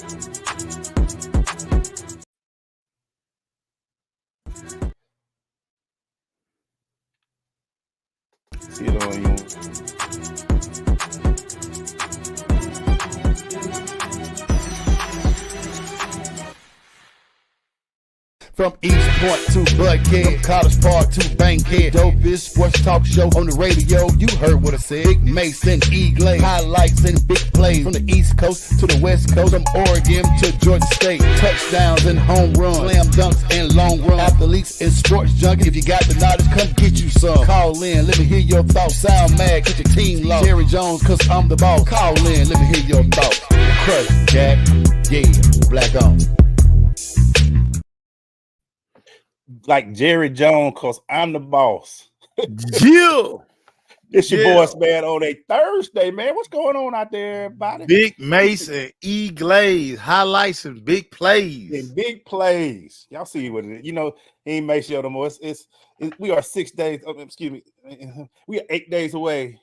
See it on you. From East Point to Buckhead, College Park to Bankhead, dopest sports talk show on the radio. You heard what I said. Big Mason, E-Glade, highlights and big plays from the East Coast to the West Coast, from Oregon to Georgia State. Touchdowns and home runs, slam dunks and long runs. Athletes and sports junkies. If you got the knowledge, come get you some. Call in, let me hear your thoughts. Sound mad, get your team lost. Jerry Jones, cause I'm the boss. Call in, let me hear your thoughts. Crush, Jack, yeah, black on. Like Jerry Jones, cause I'm the boss. Yeah. It's your boys, man, on a Thursday, man. What's going on out there, everybody? Big Mace and E-Glaze, highlights and big plays. And big plays. Y'all see what it is. You know, he ain't make sure no more. We are 6 days, excuse me. We are 8 days away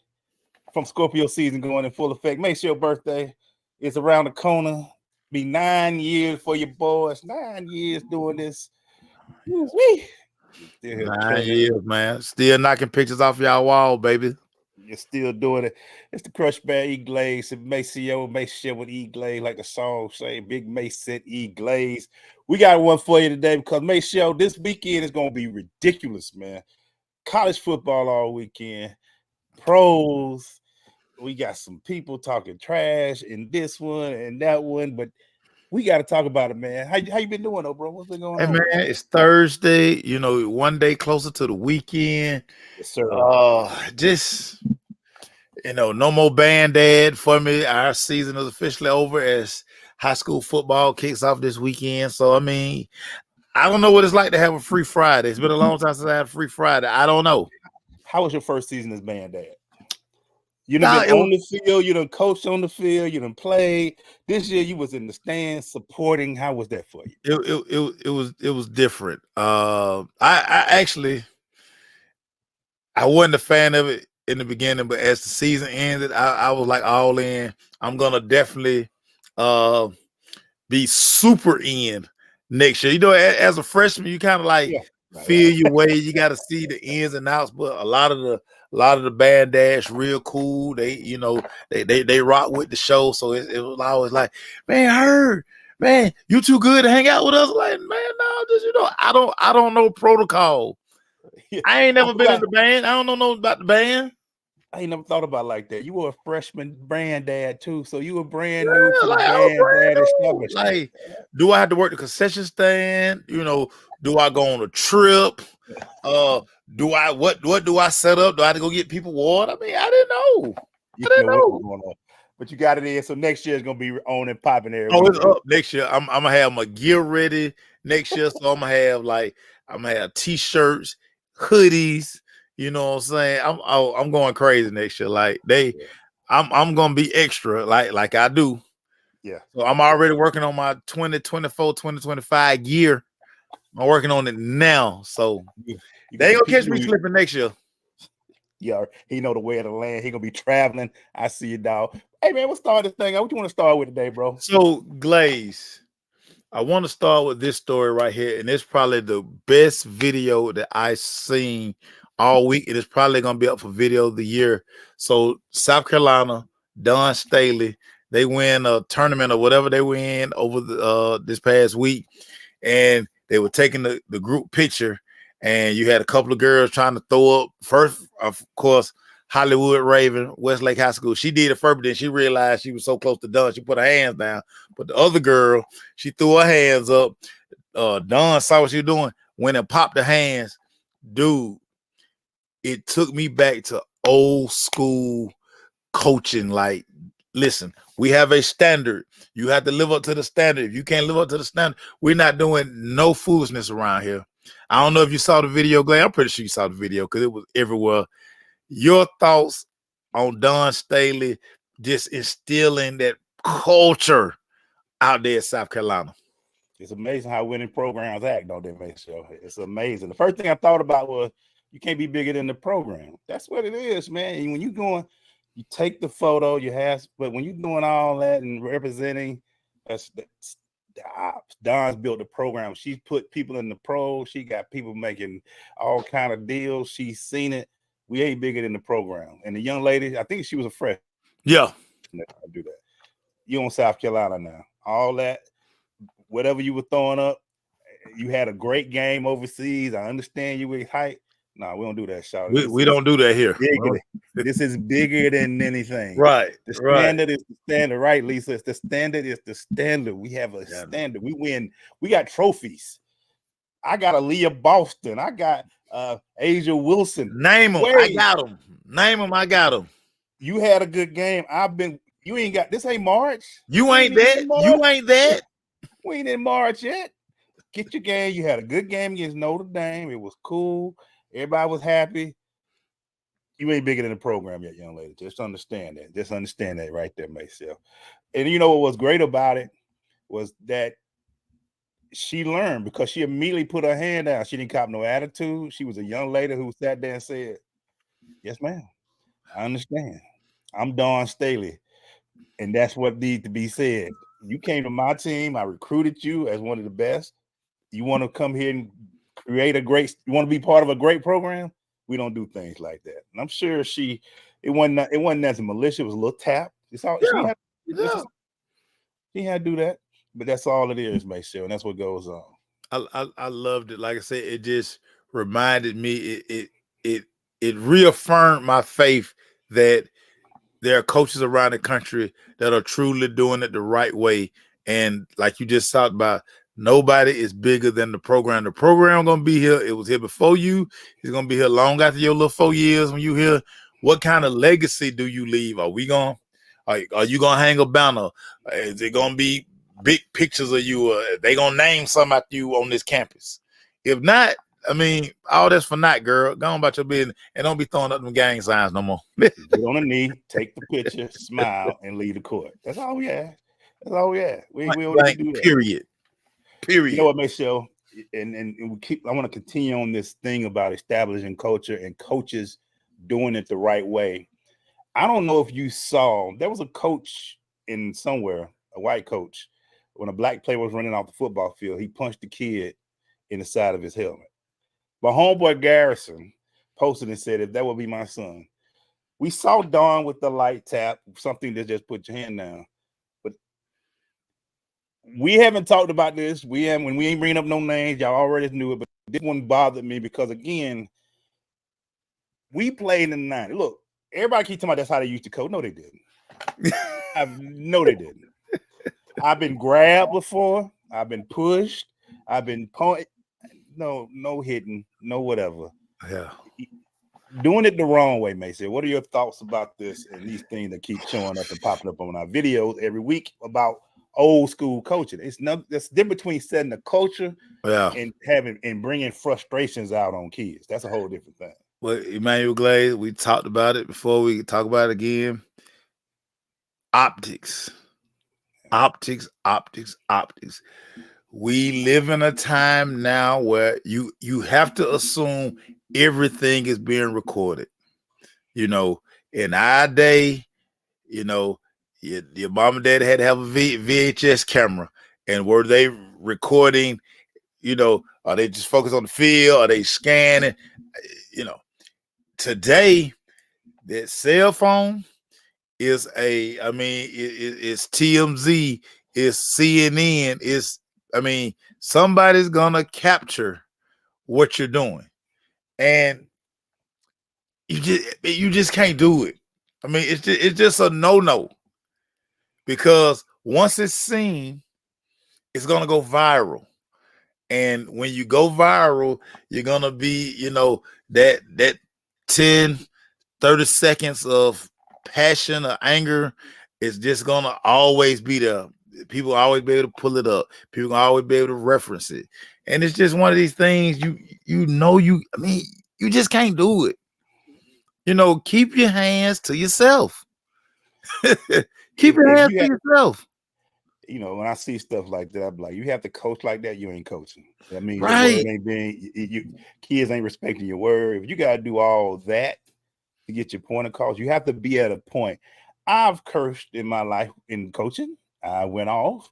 from Scorpio season going in full effect. Make sure your birthday is around the corner. Be 9 years for your boys. 9 years doing this. Woo-wee. 9 years, man. Still knocking pictures off y'all wall, baby. You're still doing it. It's the Crush Bear E-Glaze and Maceo. Make sure with E-Glaze, like the song say, Big Mace said E-Glaze. We got one for you today because Maceo, this weekend is going to be ridiculous, man. College football all weekend. Pros. We got some people talking trash in this one and that one, but we got to talk about it, man. How you been doing, though, bro? What's been going on? Man, it's Thursday. You know, one day closer to the weekend. Yes, sir. Just, you know, no more Band-Aid for me. Our season is officially over as high school football kicks off this weekend. So, I mean, I don't know what it's like to have a free Friday. It's been a long time since I had a free Friday. I don't know. How was your first season as Band-Aid? You done been on the field, you done coached on the field, you done played. This year you was in the stands supporting. How was that for you? It was different. I actually wasn't a fan of it in the beginning, but as the season ended, I was like all in. I'm gonna definitely be super in next year. You know, as a freshman, you kind of like feel your way. You got to see the ins and outs, but a lot of the band dash real cool. They, you know, they rock with the show. So it was always like, man, I heard, man, you too good to hang out with us. Like, man, no, just, you know, I don't know protocol. I ain't never been in the band. I don't know about the band. I ain't never thought about it like that. You were a freshman brand dad too, so you were brand new to the band establishment. Like, do I have to work the concession stand? You know, do I go on a trip? Do I what do I set up? Do I have to go get people water? I mean, I didn't know. I didn't know what's going on. But you got it in, so next year is gonna be on and popping there. Oh, it's up next year. I'm gonna have my gear ready next year, so I'm gonna have t-shirts, hoodies. You know what I'm saying? I'm going crazy next year. Like I'm gonna be extra, like I do. Yeah. So I'm already working on my 2024, 2025 gear. I'm working on it now. So they ain't gonna catch me slipping next year. Yeah, he know the way of the land. He gonna be traveling. I see you, dog. Hey man, let's start this thing. What you want to start with today, bro? So Glaze, I want to start with this story right here, and it's probably the best video that I've seen all week. It is probably gonna be up for video of the year. So South Carolina, Don Staley, they win a tournament or whatever they win over the this past week, and they were taking the group picture, and you had a couple of girls trying to throw up. First, of course, Hollywood Raven, Westlake High School. She did it first, but then she realized she was so close to Don, she put her hands down. But the other girl, she threw her hands up. Don saw what she was doing, went and popped her hands. Dude, it took me back to old school coaching. Like, listen, we have a standard. You have to live up to the standard. If you can't live up to the standard, we're not doing no foolishness around here. I don't know if you saw the video, Glenn. I'm pretty sure you saw the video because it was everywhere. Your thoughts on Don Staley just instilling that culture out there in South Carolina? It's amazing how winning programs act, don't they, make sure? It's amazing. The first thing I thought about was you can't be bigger than the program. That's what it is, man. And when you're going, you take the photo, but when you're doing all that and representing That's Don's built the program. She's put people in the pros. She got people making all kind of deals. She's seen it. We ain't bigger than the program. And the young lady, I think she was a freshman. Yeah. I do that. You on South Carolina now. All that, whatever you were throwing up, you had a great game overseas. I understand you with height. No, we don't do that, Shout. We don't do that here. This is bigger than anything. Right. The standard is the standard, right, Lisa? It's the standard is the standard. We have a standard. We win. We got trophies. I got Aaliyah Boston. I got Asia Wilson. Name them. I got them. Name them. I got them. You had a good game. You ain't got this. Ain't March. You ain't that. You ain't that. We ain't in March yet. Get your game. You had a good game against Notre Dame. It was cool. Everybody was happy. You ain't bigger than the program yet, young lady. Just understand that. Just understand that right there, Maceo. And you know what was great about it was that she learned because she immediately put her hand down. She didn't cop no attitude. She was a young lady who sat there and said, "Yes, ma'am. I understand. I'm Dawn Staley." And that's what needs to be said. You came to my team. I recruited you as one of the best. You want to come here and create you want to be part of a great program? We don't do things like that. And I'm sure it wasn't as malicious. It was a little tap. It's all she had to do that. But that's all it is, Maceo, and that's what goes on. I loved it. Like I said, it just reminded me, it reaffirmed my faith that there are coaches around the country that are truly doing it the right way. And like you just talked about, nobody is bigger than the program. The program gonna be here. It was here before you. It's gonna be here long after your little 4 years. When you here, what kind of legacy do you leave? Are you gonna hang a banner? Is it gonna be big pictures of you? They gonna name some after you on this campus? If not, I mean, all that's for naught, girl. Go on about your business and don't be throwing up them gang signs no more. Get on a knee, take the picture, smile, and leave the court. That's all we ask. That's all we ask. We don't need to do that. Period. You know what, Maceo? And I want to continue on this thing about establishing culture and coaches doing it the right way. I don't know if you saw, there was a coach in somewhere, a white coach, when a black player was running off the football field, he punched the kid in the side of his helmet. But homeboy Garrison posted and said, if that would be my son. We saw Dawn with the light tap, something that just put your hand down. But we haven't talked about this. When we ain't bringing up no names, y'all already knew it. But this one bothered me because, again, we played in the 90s. Look, everybody keep talking about that's how they used to coach. No, they didn't. No, they didn't. I've been grabbed before. I've been pushed. I've been punched. No hitting, no whatever. Yeah. Doing it the wrong way, Mason. What are your thoughts about this and these things that keep showing up and popping up on our videos every week about old school coaching? It's different between setting a culture and bringing frustrations out on kids. That's a whole different thing. Well, Emmanuel Glaze, we talked about it before. We talk about it again. Optics. We live in a time now where you have to assume everything is being recorded. You know, in our day, you know, your mom and dad had to have a VHS camera, and were they recording? You know, are they just focused on the field? Are they scanning? You know, today that cell phone is it's TMZ, it's CNN, somebody's gonna capture what you're doing, and you just can't do it. I mean, it's just a no, because once it's seen, it's gonna go viral, and when you go viral, you're gonna be, you know, that 10-30 seconds of passion or anger is just gonna always be there. People always be able to pull it up. People gonna always be able to reference it. And it's just one of these things you just can't do it. You know, keep your hands to yourself. Keep your hands to yourself. You know, when I see stuff like that, I'm like, you have to coach like that, you ain't coaching. I mean, right. Kids ain't respecting your word. If you gotta do all that to get your point across, you have to be at a point. I've cursed in my life in coaching. I went off.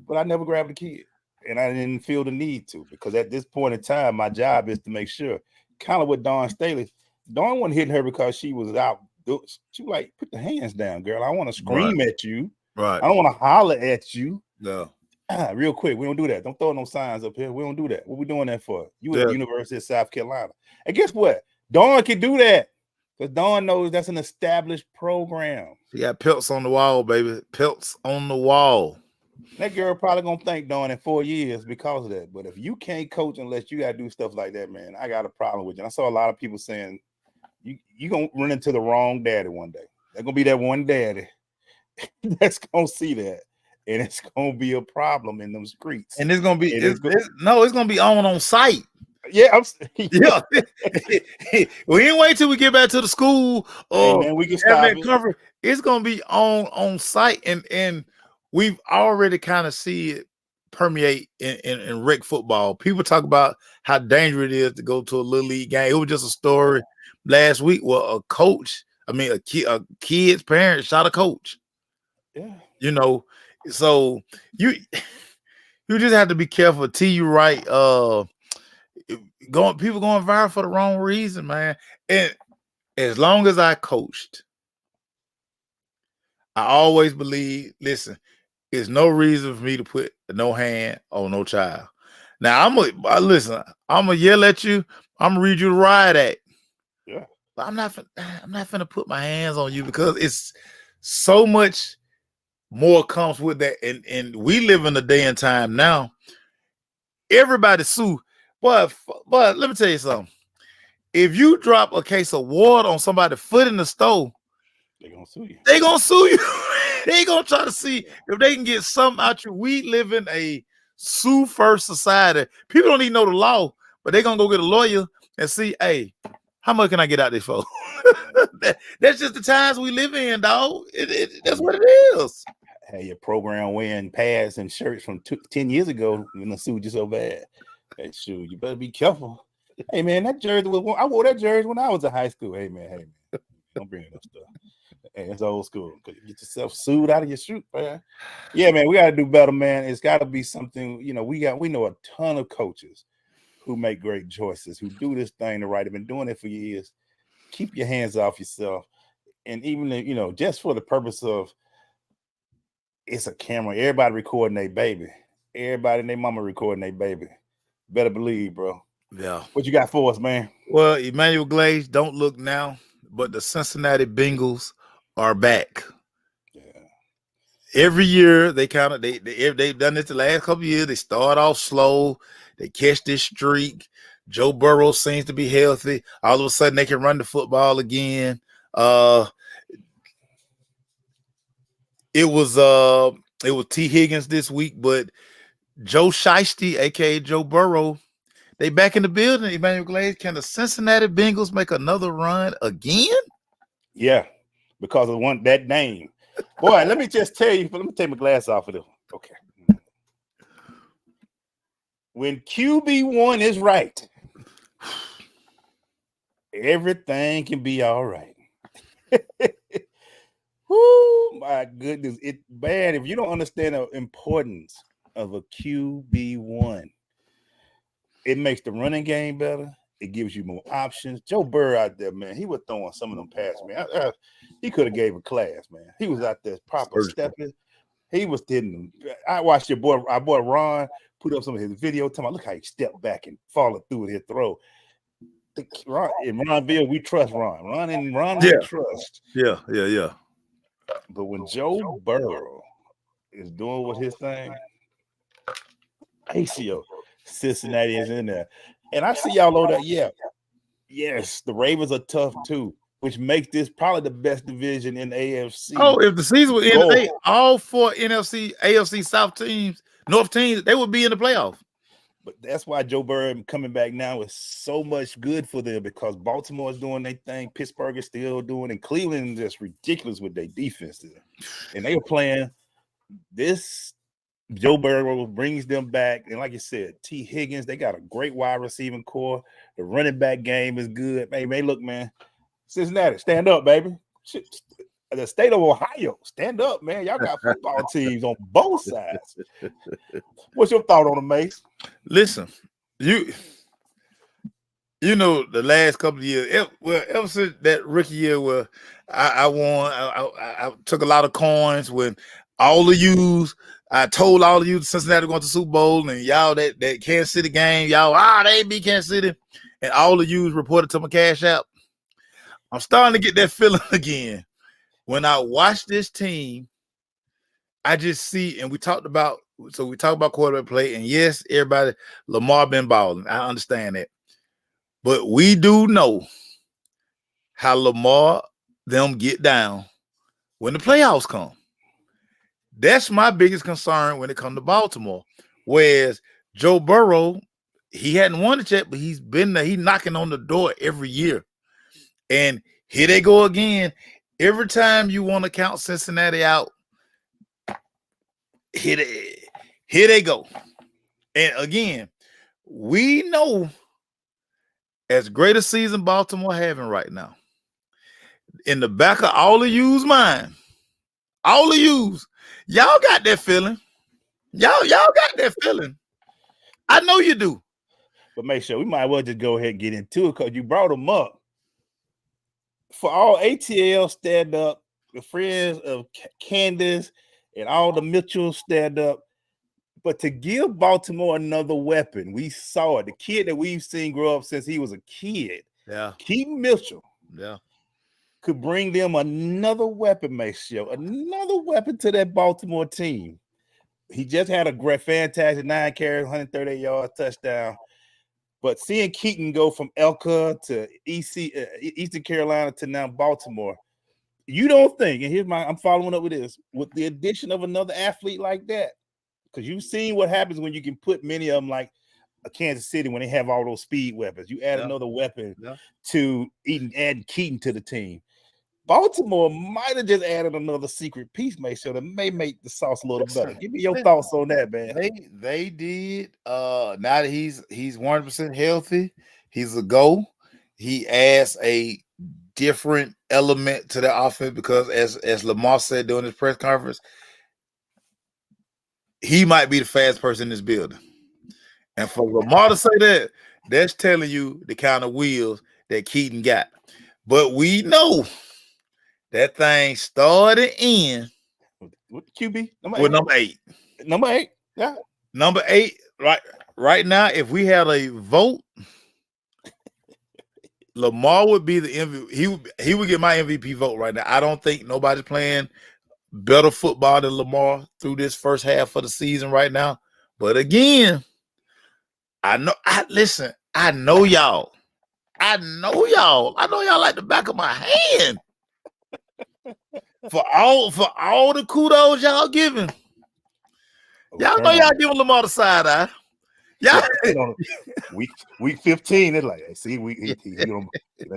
but I never grabbed the kid, and I didn't feel the need to, because at this point in time, my job is to make sure. Kind of with Dawn Staley. Dawn wasn't hitting her because she was out. She was like, put the hands down, girl. I want to scream at you. Right. I don't want to holler at you. No. Real quick, we don't do that. Don't throw no signs up here. We don't do that. What we doing that for? You at the University of South Carolina. And guess what? Dawn can do that. Because Dawn knows that's an established program. She got pelts on the wall, baby. Pelts on the wall. That girl probably gonna thank Dawn in 4 years because of that. But if you can't coach unless you gotta do stuff like that, man, I got a problem with you. And I saw a lot of people saying you gonna run into the wrong daddy one day. There's gonna be that one daddy that's gonna see that, and it's gonna be a problem in them streets. And it's gonna be it's gonna be on site. Yeah, yeah. We ain't wait till we get back to the school or we can stop it. It's gonna be on site, and we've already kind of see it permeate in rec football. People talk about how dangerous it is to go to a little league game. It was just a story last week where a kid's parent shot a coach. Yeah, you know, so you just have to be careful. You right. People going viral for the wrong reason, man. And as long as I coached, I always believe, listen, there's no reason for me to put no hand on no child. Now I'm gonna yell at you, I'm gonna read you the riot act. Yeah. But I'm not gonna put my hands on you, because it's so much more comes with that. And we live in a day and time now. Everybody sue. But let me tell you something. If you drop a case of water on somebody's foot in the stove, they're gonna sue you. They gonna sue you. They gonna try to see if they can get something out you. We live in a sue first society. People don't even know the law, but they're gonna go get a lawyer and see, hey, how much can I get out this for? That's just the times we live in, dog. That's what it is. Hey, your program wearing pads and shirts from 10 years ago, you're gonna sue you so bad. Hey, shoot, you better be careful. Hey, man, that jersey I wore that jersey when I was in high school. Hey, man, don't bring it up stuff. Hey, it's old school. Get yourself sued out of your shoot, man. Yeah, man, we got to do better, man. It's got to be something. You know, we know a ton of coaches who make great choices, who do this thing the right. Have been doing it for years. Keep your hands off yourself, and even just for the purpose of it's a camera. Everybody recording their baby. Everybody and their mama recording their baby. Better believe, bro. Yeah. What you got for us, man? Well, Emmanuel Glaze, don't look now, but the Cincinnati Bengals are back. Yeah. Every year they've done this the last couple of years. They start off slow, they catch this streak. Joe Burrow seems to be healthy. All of a sudden they can run the football again. It was T. Higgins this week, but Joe Shiesty, aka Joe Burrow, they back in the building. Emmanuel Glaze, can the Cincinnati Bengals make another run again? Yeah, because of that name. Boy, let me just tell you. Let me take my glass off of this. Okay. When QB1 is right, everything can be all right. Whoo, my goodness. It's bad if you don't understand the importance of a QB1. It makes the running game better. It gives you more options. Joe Burrow out there, man, he was throwing some of them passes, man. He could have gave a class, man. He was out there proper stepping. He was hitting them. I watched our boy Ron put up some of his video. Talking about, look how he stepped back and followed through with his throw. In Ronville, we trust Ron. We trust. Yeah. But when Joe Burrow is doing what his thing, ACO, Cincinnati is in there. And I see y'all over there. Yeah. Yes, the Ravens are tough too, which makes this probably the best division in the AFC. Oh, if the season would end, all four NFC, AFC South teams, North teams, they would be in the playoff. But that's why Joe Burrow coming back now is so much good for them, because Baltimore is doing their thing, Pittsburgh is still doing, and Cleveland is just ridiculous with their defense. And they were playing this. Joe Burrow brings them back. And like you said, T. Higgins, they got a great wide receiving core. The running back game is good. Hey, look, man, Cincinnati, stand up, baby. the state of Ohio. Stand up, man. Y'all got football teams on both sides. What's your thought on it, Mace? Listen, you know the last couple of years, ever since that rookie year where I won, I took a lot of coins when all of yous. I told all of you Cincinnati going to the Super Bowl and y'all that Kansas City game, y'all they beat Kansas City, and all of yous reported to my Cash App. I'm starting to get that feeling again. When I watch this team, I just see, and we talked about quarterback play, and yes, everybody, Lamar been balling. I understand that. But we do know how Lamar them get down when the playoffs come. That's my biggest concern when it comes to Baltimore. Whereas Joe Burrow, he hadn't won it yet, but he's been there. He's knocking on the door every year. And here they go again. Every time you want to count Cincinnati out, here they go. And again, we know as great a season Baltimore having right now, in the back of all of you's mind, all of you's, y'all got that feeling. Y'all got that feeling. I know you do. But make sure we might well just go ahead and get into it because you brought them up. For all ATL stand up, the friends of Candace and all the Mitchell stand up. But to give Baltimore another weapon, we saw it. The kid that we've seen grow up since he was a kid, Keaton Mitchell, could bring them another weapon, another weapon to that Baltimore team. He just had a great, fantastic 9 carries, 138 yards, touchdown. But seeing Keaton go from Elka to Eastern Carolina to now Baltimore, you don't think, and I'm following up with this, with the addition of another athlete like that, because you've seen what happens when you can put many of them like a Kansas City when they have all those speed weapons. You add another weapon to add Keaton to the team. Baltimore might have just added another secret piece, that may make the sauce a little better. Give me your thoughts on that, man. They did. Now that he's 100% healthy, he's a go. He adds a different element to the offense because, as Lamar said during his press conference, he might be the fastest person in this building. And for Lamar to say that, that's telling you the kind of wheels that Keaton got. But we know that thing started in with QB number 8. Number 8, yeah. Number 8, right now, if we had a vote, Lamar would be the MVP. He would get my MVP vote right now. I don't think nobody's playing better football than Lamar through this first half of the season right now. But again, I know y'all. I know y'all like the back of my hand. For all the kudos y'all giving. Y'all know y'all giving Lamar the side eye. Yeah. Week 15, it's like, see, he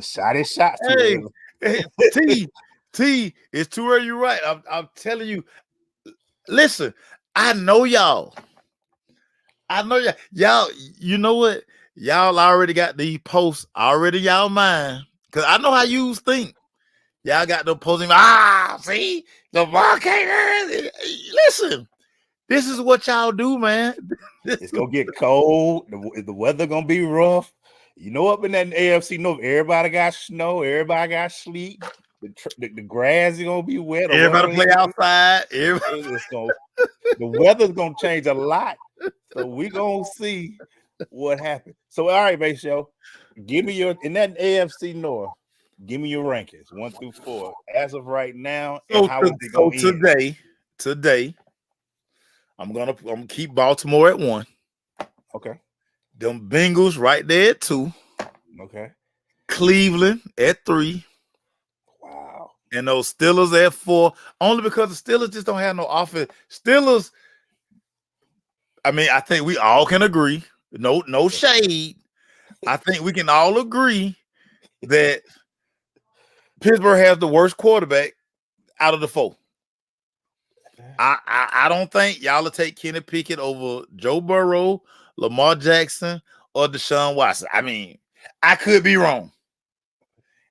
shot his shots. Hey, T, it's too early. You're right. I'm telling you. Listen, I know y'all. Y'all, you know what? Y'all already got these posts already y'all mind. Because I know how you think. Y'all got the posting. See, the ball can't. Listen, this is what y'all do, man. It's gonna get cold. The weather gonna be rough. You know, up in that AFC North, everybody got snow. Everybody got sleet. The grass is gonna be wet. Everybody play outside. The weather's gonna change a lot. So we gonna see what happens. So all right, Base Show, give me in that AFC North. Give me your rankings 1 through 4 as of right now. And Today, I'm gonna keep Baltimore at 1. Okay. Them Bengals right there at 2. Okay. Cleveland at 3. Wow. And those Steelers at 4. Only because the Steelers just don't have no offense. Steelers. I mean, I think we all can agree. No shade. I think we can all agree that Pittsburgh has the worst quarterback out of the 4. I don't think y'all will take Kenny Pickett over Joe Burrow, Lamar Jackson, or Deshaun Watson. I mean, I could be wrong.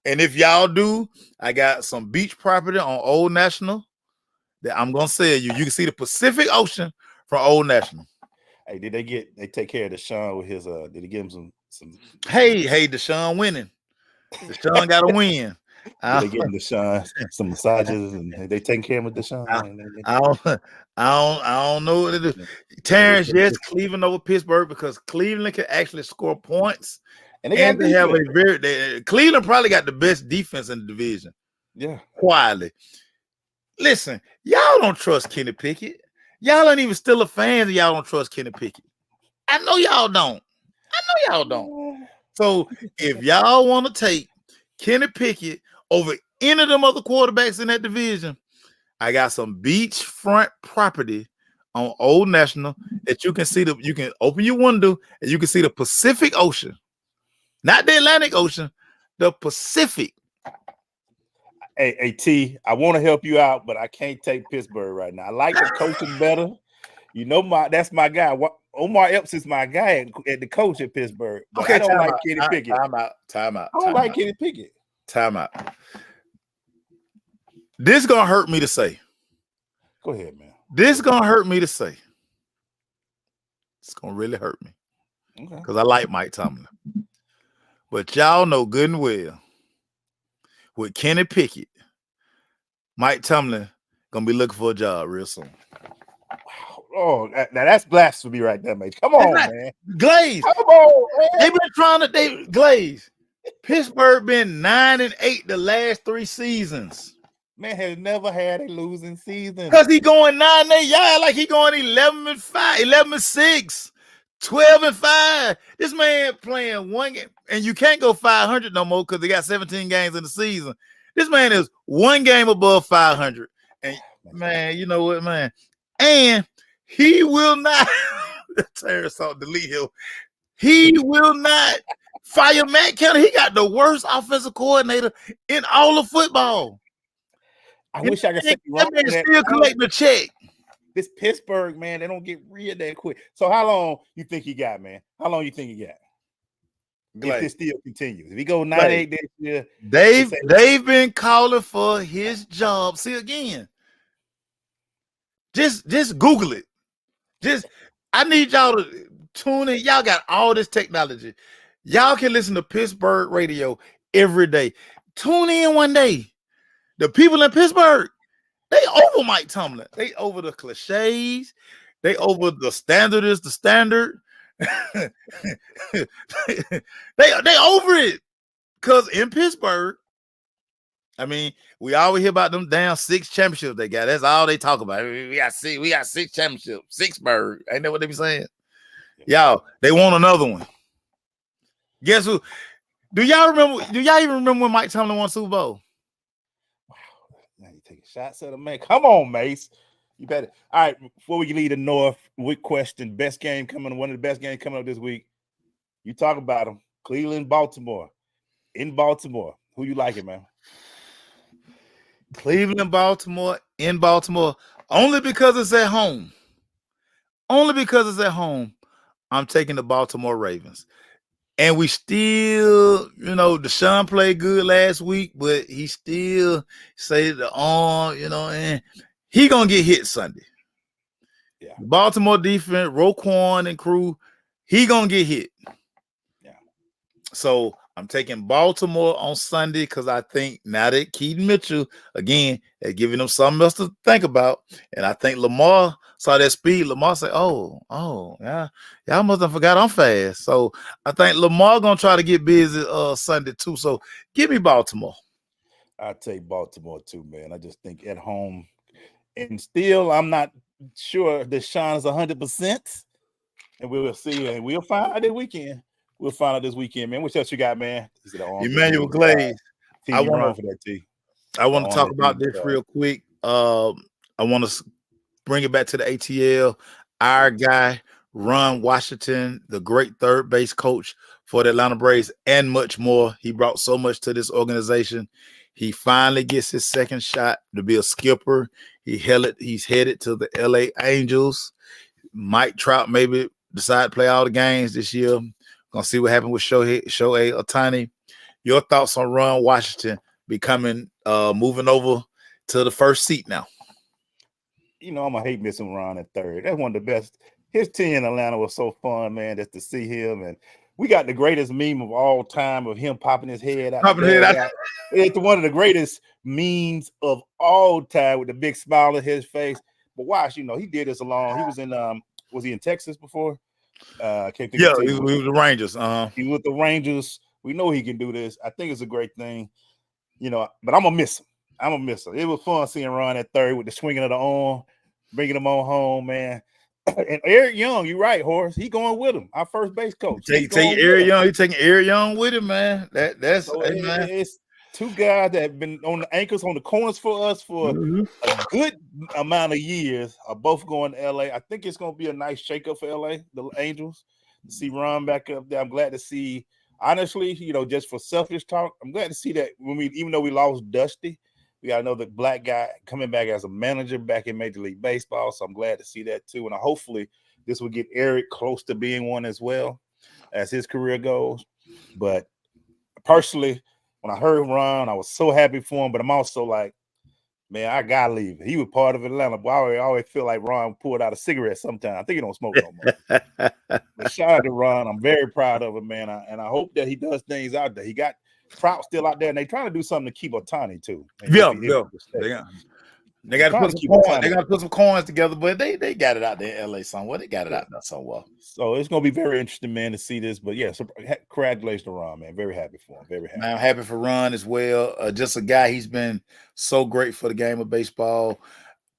And if y'all do, I got some beach property on Old National that I'm gonna sell you. You can see the Pacific Ocean from Old National. Hey, did they take care of Deshaun with his did he give him some Hey, Deshaun winning. Deshaun got to win. did they give him Deshaun some massages and they taking care of Deshaun? I don't know what it is. Terrence, yes, Cleveland over Pittsburgh because Cleveland can actually score points. And they have a Cleveland probably got the best defense in the division. Yeah. Quietly. Listen, y'all don't trust Kenny Pickett. Y'all ain't even still a fan of y'all don't trust Kenny Pickett. I know y'all don't. So if y'all want to take Kenny Pickett over any of them other quarterbacks in that division, I got some beachfront property on Old National that you can see. You can open your window and you can see the Pacific Ocean, not the Atlantic Ocean, the Pacific. Hey, T, I want to help you out, but I can't take Pittsburgh right now. I like the coaching better. You know, that's my guy. Omar Epps is my guy at the coach at Pittsburgh. But okay, I don't like Kenny Pickett. Time out. I don't like Kenny Pickett. Time out. This gonna hurt me to say. Go ahead, man. This gonna hurt me to say. It's gonna really hurt me. Okay. Because I like Mike Tomlin. But y'all know good and well, with Kenny Pickett, Mike Tomlin gonna be looking for a job real soon. Oh, now that's blasphemy right there, mate. Come on, man. Glaze. Come on, man. They've been trying to Glaze. Pittsburgh been 9-8 the last 3 seasons. Man has never had a losing season. Because he going 9-8. Y'all like he going 11-5, 11-6, 12-5. This man playing one game, and you can't go 500 no more because they got 17 games in the season. This man is one game above 500. And man, you know what, man? And he will not delete him. He will not fire Matt Canada. He got the worst offensive coordinator in all of football. I wish I could say that man still collecting the check. This Pittsburgh, man, they don't get rid that quick. So how long you think he got, man? How long you think he got? If this still continues. If he go 9-8 this year. They've been calling for his job. See again. Just Google it. I need y'all to tune in. Y'all got all this technology. Y'all can listen to Pittsburgh radio every day. Tune in one day. The people in Pittsburgh, they over Mike Tomlin. They over the cliches. They over the standard is the standard. they over it. Because in Pittsburgh, I mean, we always hear about them damn 6 championships they got. That's all they talk about. We got 6 championships. Sixburgh. Ain't that what they be saying? Y'all, they want another one. Guess who? Do y'all even remember when Mike Tomlin won Super Bowl? Wow. Now you taking shots at him, man. Come on, Mace. You better. All right, before we leave the North, week question. One of the best games coming up this week. You talk about them. Cleveland, Baltimore. In Baltimore. Who you liking, man? Cleveland, Baltimore, in Baltimore, only because it's at home. I'm taking the Baltimore Ravens. And we still, Deshaun played good last week, but he still say the arm, and he going to get hit Sunday. Yeah. Baltimore defense, Roquan and crew, he going to get hit. Yeah. So I'm taking Baltimore on Sunday because I think now that Keaton Mitchell, again, they're giving them something else to think about. And I think Lamar saw that speed. Lamar said, yeah, y'all must have forgot I'm fast. So I think Lamar going to try to get busy Sunday too. So give me Baltimore. I take Baltimore too, man. I just think at home. And still, I'm not sure Deshaun is 100%. And we will see. And we'll find out this weekend. We'll find out this weekend, man. What else you got, man? Emmanuel Glaze. I want to talk about this real quick. I want to bring it back to the ATL. Our guy, Ron Washington, the great third base coach for the Atlanta Braves, and much more. He brought so much to this organization. He finally gets his second shot to be a skipper. He's headed to the LA Angels. Mike Trout maybe decide to play all the games this year. Gonna see what happened with Shohei Ohtani. Your thoughts on Ron Washington becoming moving over to the first seat now? You know, I'm gonna hate missing Ron at third. That's one of the best. His team in Atlanta was so fun, man, just to see him. And we got the greatest meme of all time of him popping his head out. It's one of the greatest memes of all time with the big smile on his face. But watch, you know, he did this along. He was he in Texas before? I can't think. Yeah, he was the Rangers. He was with the Rangers. We know he can do this. I think it's a great thing, you know. But I'm gonna miss him. It was fun seeing Ron at third with the swinging of the arm, bringing him on home, man. And Eric Young, you're right, Horace. He going with him. Our first base coach. Take Eric Young. He taking Eric Young with him, man. That's so man. It's two guys that have been on the anchors, on the corners for us for a good amount of years. Are both going to LA. I think it's going to be a nice shakeup for LA, the Angels. To see Ron back up there, I'm glad to see. Honestly, you know, just for selfish talk, I'm glad to see that even though we lost Dusty, we got another black guy coming back as a manager back in Major League Baseball. So I'm glad to see that too. And hopefully this will get Eric close to being one as well as his career goes. But personally, when I heard Ron, I was so happy for him. But I'm also like, man, I gotta leave. He was part of Atlanta. But I always feel like Ron pulled out a cigarette sometime. I think he don't smoke no more. But shout out to Ron. I'm very proud of him, man. And I hope that he does things out there. He got Trout still out there, and they trying to do something to keep Ohtani too. Yeah. They got to put some coins together, but they got it out there in LA somewhere. They got it out there somewhere. So it's gonna be very interesting, man, to see this. But yeah, so congratulations to Ron, man. Very happy for him. Very happy. Man, I'm happy for Ron as well. Just a guy, he's been so great for the game of baseball.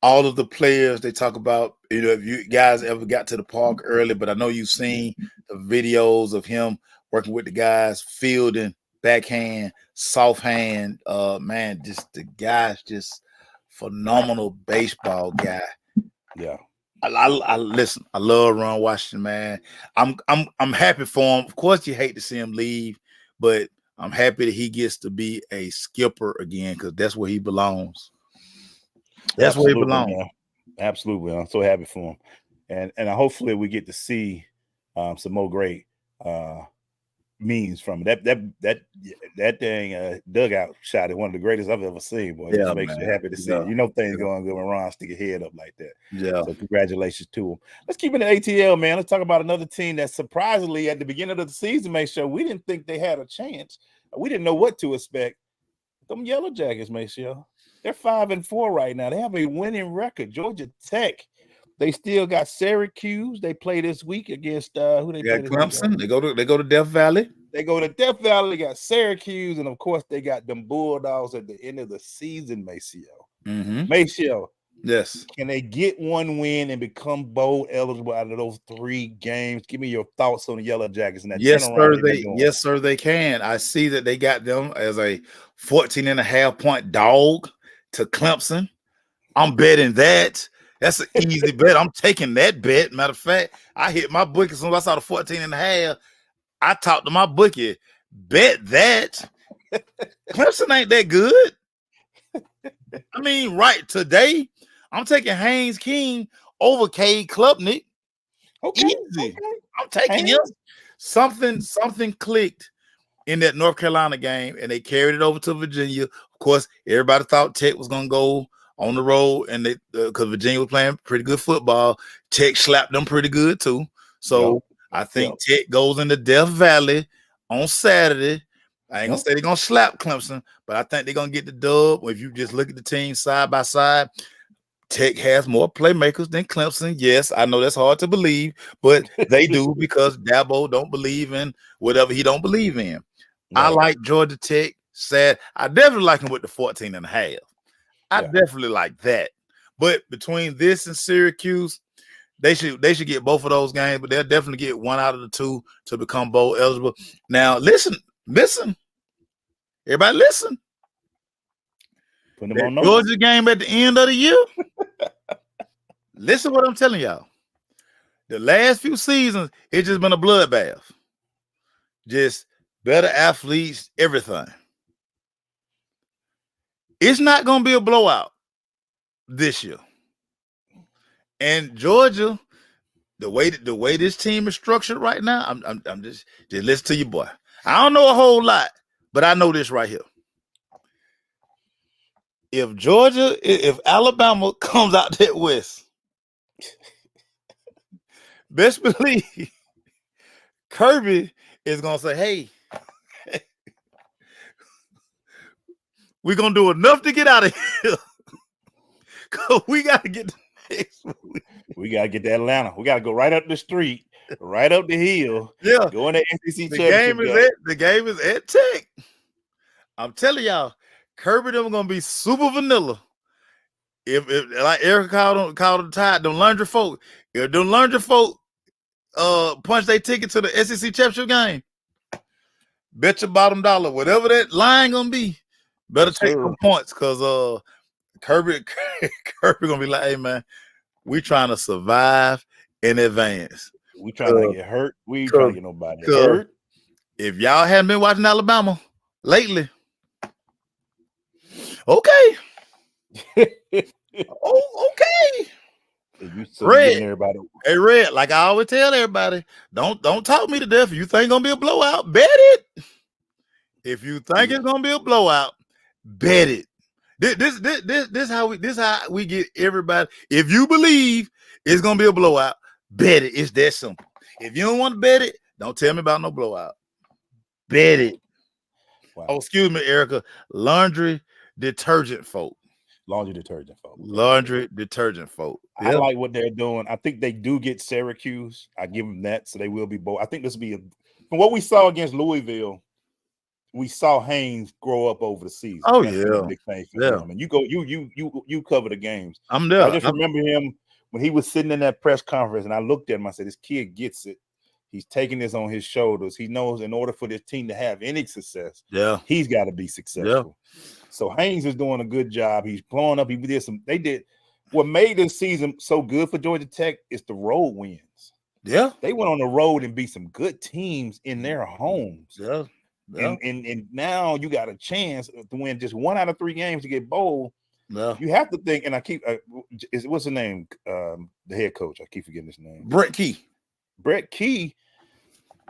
All of the players they talk about, you know, if you guys ever got to the park early, but I know you've seen the videos of him working with the guys, fielding, backhand, soft hand. Man, just the guy's just phenomenal baseball guy. Yeah. I listen. I love Ron Washington, man. I'm happy for him. Of course, you hate to see him leave, but I'm happy that he gets to be a skipper again because that's where he belongs. That's where he belongs. Man. Absolutely, I'm so happy for him, and hopefully we get to see some more great memes from it. That dang dugout shot is one of the greatest I've ever seen. Boy, it just makes you happy to see it. You know things going good when Ron stick his head up like that. Yeah. So congratulations to him. Let's keep it in the ATL, man. Let's talk about another team that surprisingly at the beginning of the season, we didn't think they had a chance. We didn't know what to expect. Them Yellow Jackets, Maceo. They're 5-4 right now. They have a winning record. Georgia Tech. They still got Syracuse. They play this week against who they play? Clemson. They go to Death Valley. They go to Death Valley. They got Syracuse, and of course they got them Bulldogs at the end of the season. Maceo. Maceo. Yes. Can they get one win and become bowl eligible out of those 3 games? Give me your thoughts on the Yellow Jackets and that. Yes, sir. Yes, sir. They can. I see that they got them as a 14.5-point dog to Clemson. I'm betting that. That's an easy bet. I'm taking that bet. Matter of fact, I hit my bookie as soon as I saw the 14.5. I talked to my bookie. Bet that. Clemson ain't that good. I mean, right today, I'm taking Haynes King over Cade Klubnik. Okay. Easy. Okay. I'm taking him. Something clicked in that North Carolina game, and they carried it over to Virginia. Of course, everybody thought Tech was going to go on the road, and they because Virginia was playing pretty good football. Tech slapped them pretty good too. So I think Tech goes into Death Valley on Saturday. I ain't gonna say they're gonna slap Clemson, but I think they're gonna get the dub. If you just look at the team side by side, Tech has more playmakers than Clemson. Yes, I know that's hard to believe, but they do because Dabo don't believe in whatever he don't believe in. I like Georgia Tech. Sad. I definitely like him with the 14.5. I definitely like that. But between this and Syracuse, they should get both of those games, but they'll definitely get one out of the 2 to become bowl eligible. Now, listen. Everybody listen. That Georgia game at the end of the year. Listen what I'm telling y'all. The last few seasons, it's just been a bloodbath. Just better athletes, everything. It's not going to be a blowout this year. And Georgia, the way this team is structured right now, I'm just listen to you, boy. I don't know a whole lot, But I know this right here. If Alabama comes out that West, best believe Kirby is gonna say, "Hey, we're gonna do enough to get out of here. Cause we gotta get the next week." We gotta get to Atlanta. We gotta go right up the street, right up the hill. Yeah, Go in the SEC the championship. game is at Tech. I'm telling y'all, Kirby them gonna be super vanilla. If like Erica called the Tide, them laundry folk, if them laundry folk punch their ticket to the SEC championship game, bet your bottom dollar, whatever that line gonna be, better take some points, because Kirby gonna be like, "Hey man, we trying to survive in advance. We trying to get hurt. We ain't trying to get nobody hurt." If y'all haven't been watching Alabama lately, okay. Okay. Red. Hey, Red, like I always tell everybody, don't talk me to death. If you think it's gonna be a blowout, bet it. If you think it's gonna be a blowout, bet it. This how we get everybody. If you believe it's gonna be a blowout, bet it. It's that simple. If you don't want to bet it, don't tell me about no blowout. Bet it. Wow. Oh, excuse me, Erica. Laundry detergent folk. Laundry detergent folk. Laundry detergent folk. I like what they're doing. I think they do get Syracuse. I give them that, so they will be bold. I think this will be from what we saw against Louisville. We saw Haynes grow up over the season. Oh, that's yeah, a big thing for him. And you cover the games. I'm there. I just remember him when he was sitting in that press conference, and I looked at him. I said, "This kid gets it. He's taking this on his shoulders. He knows in order for this team to have any success, he's got to be successful." So Haynes is doing a good job. He's blowing up. They did what made this season so good for Georgia Tech is the road wins. Yeah, they went on the road and beat some good teams in their homes. Yeah. And now you got a chance to win just 1 out of 3 games to get bowl. Yeah. You have to think, and I keep what's the name? The head coach. I keep forgetting his name. Brett Key. Brett Key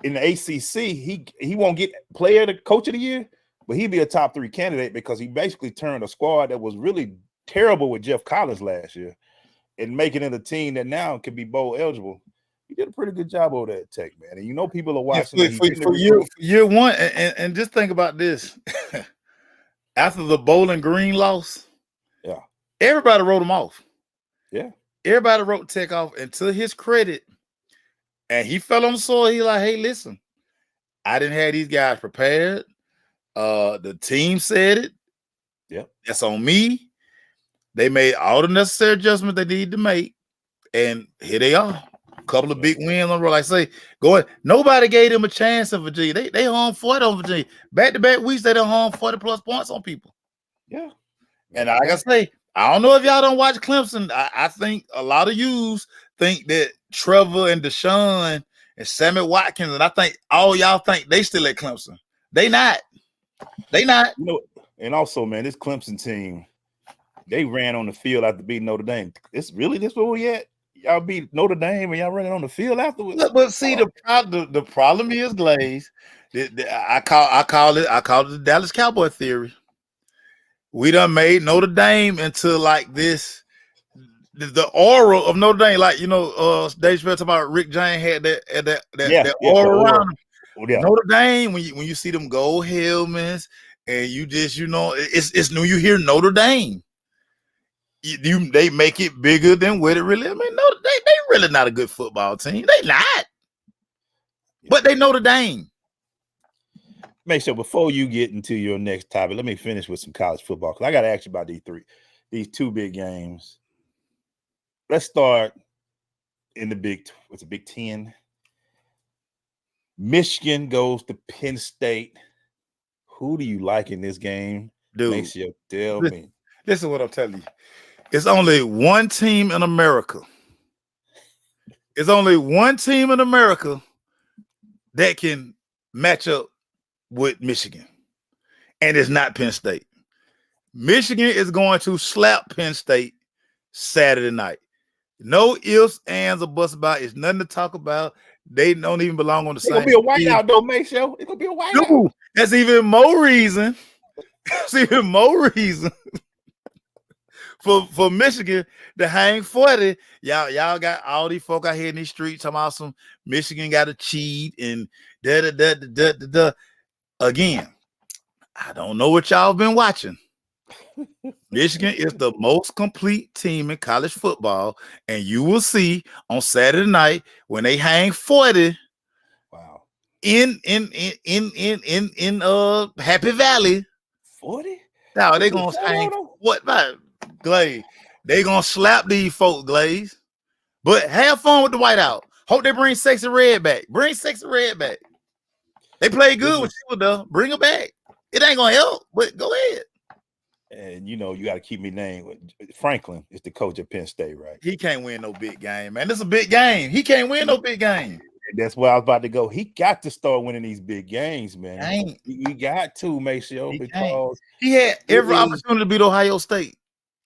in the ACC, he won't get coach of the year, but he'd be a top 3 candidate because he basically turned a squad that was really terrible with Jeff Collins last year and making it a team that now can be bowl eligible. He did a pretty good job over there at Tech, man. And you know people are watching for year one. And just think about this. After the Bowling Green loss, everybody wrote him off. Yeah. Everybody wrote Tech off, and to his credit, and he fell on the soil. He like, "Hey, listen, I didn't have these guys prepared. The team said it. Yep. That's on me. They made all the necessary adjustments they need to make, and here they are. A couple of big wins on the road. Like I say, nobody gave them a chance in Virginia. They hung 40 on Virginia. Back-to-back weeks, they done hung 40+ points on people. Yeah. And like I say, I don't know if y'all don't watch Clemson. I think a lot of yous think that Trevor and Deshaun and Sammy Watkins, and I think all y'all think they still at Clemson. They not. They not. You know, and also, man, this Clemson team, they ran on the field after beating Notre Dame. This where we at? Y'all beat Notre Dame and y'all running on the field afterwards. But see, the problem is, Glaze. I call it the Dallas Cowboy theory. We done made Notre Dame into like this, the aura of Notre Dame. Like, you know, Dave Chappelle talking about Rick James had that aura around him. Yeah. Notre Dame, when you see them gold helmets, and you just, you know, it's new. You hear Notre Dame. They make it bigger than what it really. I mean, no, they really not a good football team. They not, but they Notre Dame. Make sure before you get into your next topic, let me finish with some college football because I got to ask you about these 2 big games. Let's start in the Big 10. Michigan goes to Penn State. Who do you like in this game? Dude, make sure tell me. This is what I'm telling you. It's only one team in America. It's only one team in America that can match up with Michigan, and it's not Penn State. Michigan is going to slap Penn State Saturday night. No ifs, ands, or buts about it. It's nothing to talk about. They don't even belong on the It's same gonna be a field. whiteout though, make sure it's gonna be a whiteout. Dude, that's even more reason. That's even more reason for Michigan to hang 40. Y'all got all these folk out here in these streets talking about some Michigan got to cheat and da. Again, I don't know what y'all been watching. Michigan is the most complete team in college football, and you will see on Saturday night when they hang 40. Wow, in Happy Valley. 40? Now they gonna hang what by Glaze? They gonna slap these folks, Glaze. But have fun with the whiteout. Hope they bring Sexy Red back. Bring Sexy Red back. They played good when she was there. Bring her back. It ain't gonna help, but go ahead. And you know, you got to keep me named. Franklin is the coach of Penn State, right? He can't win no big game, man. This is a big game. He can't win no big game. That's where I was about to go. He got to start winning these big games, man. He got to make sure because he had every opportunity to beat Ohio State.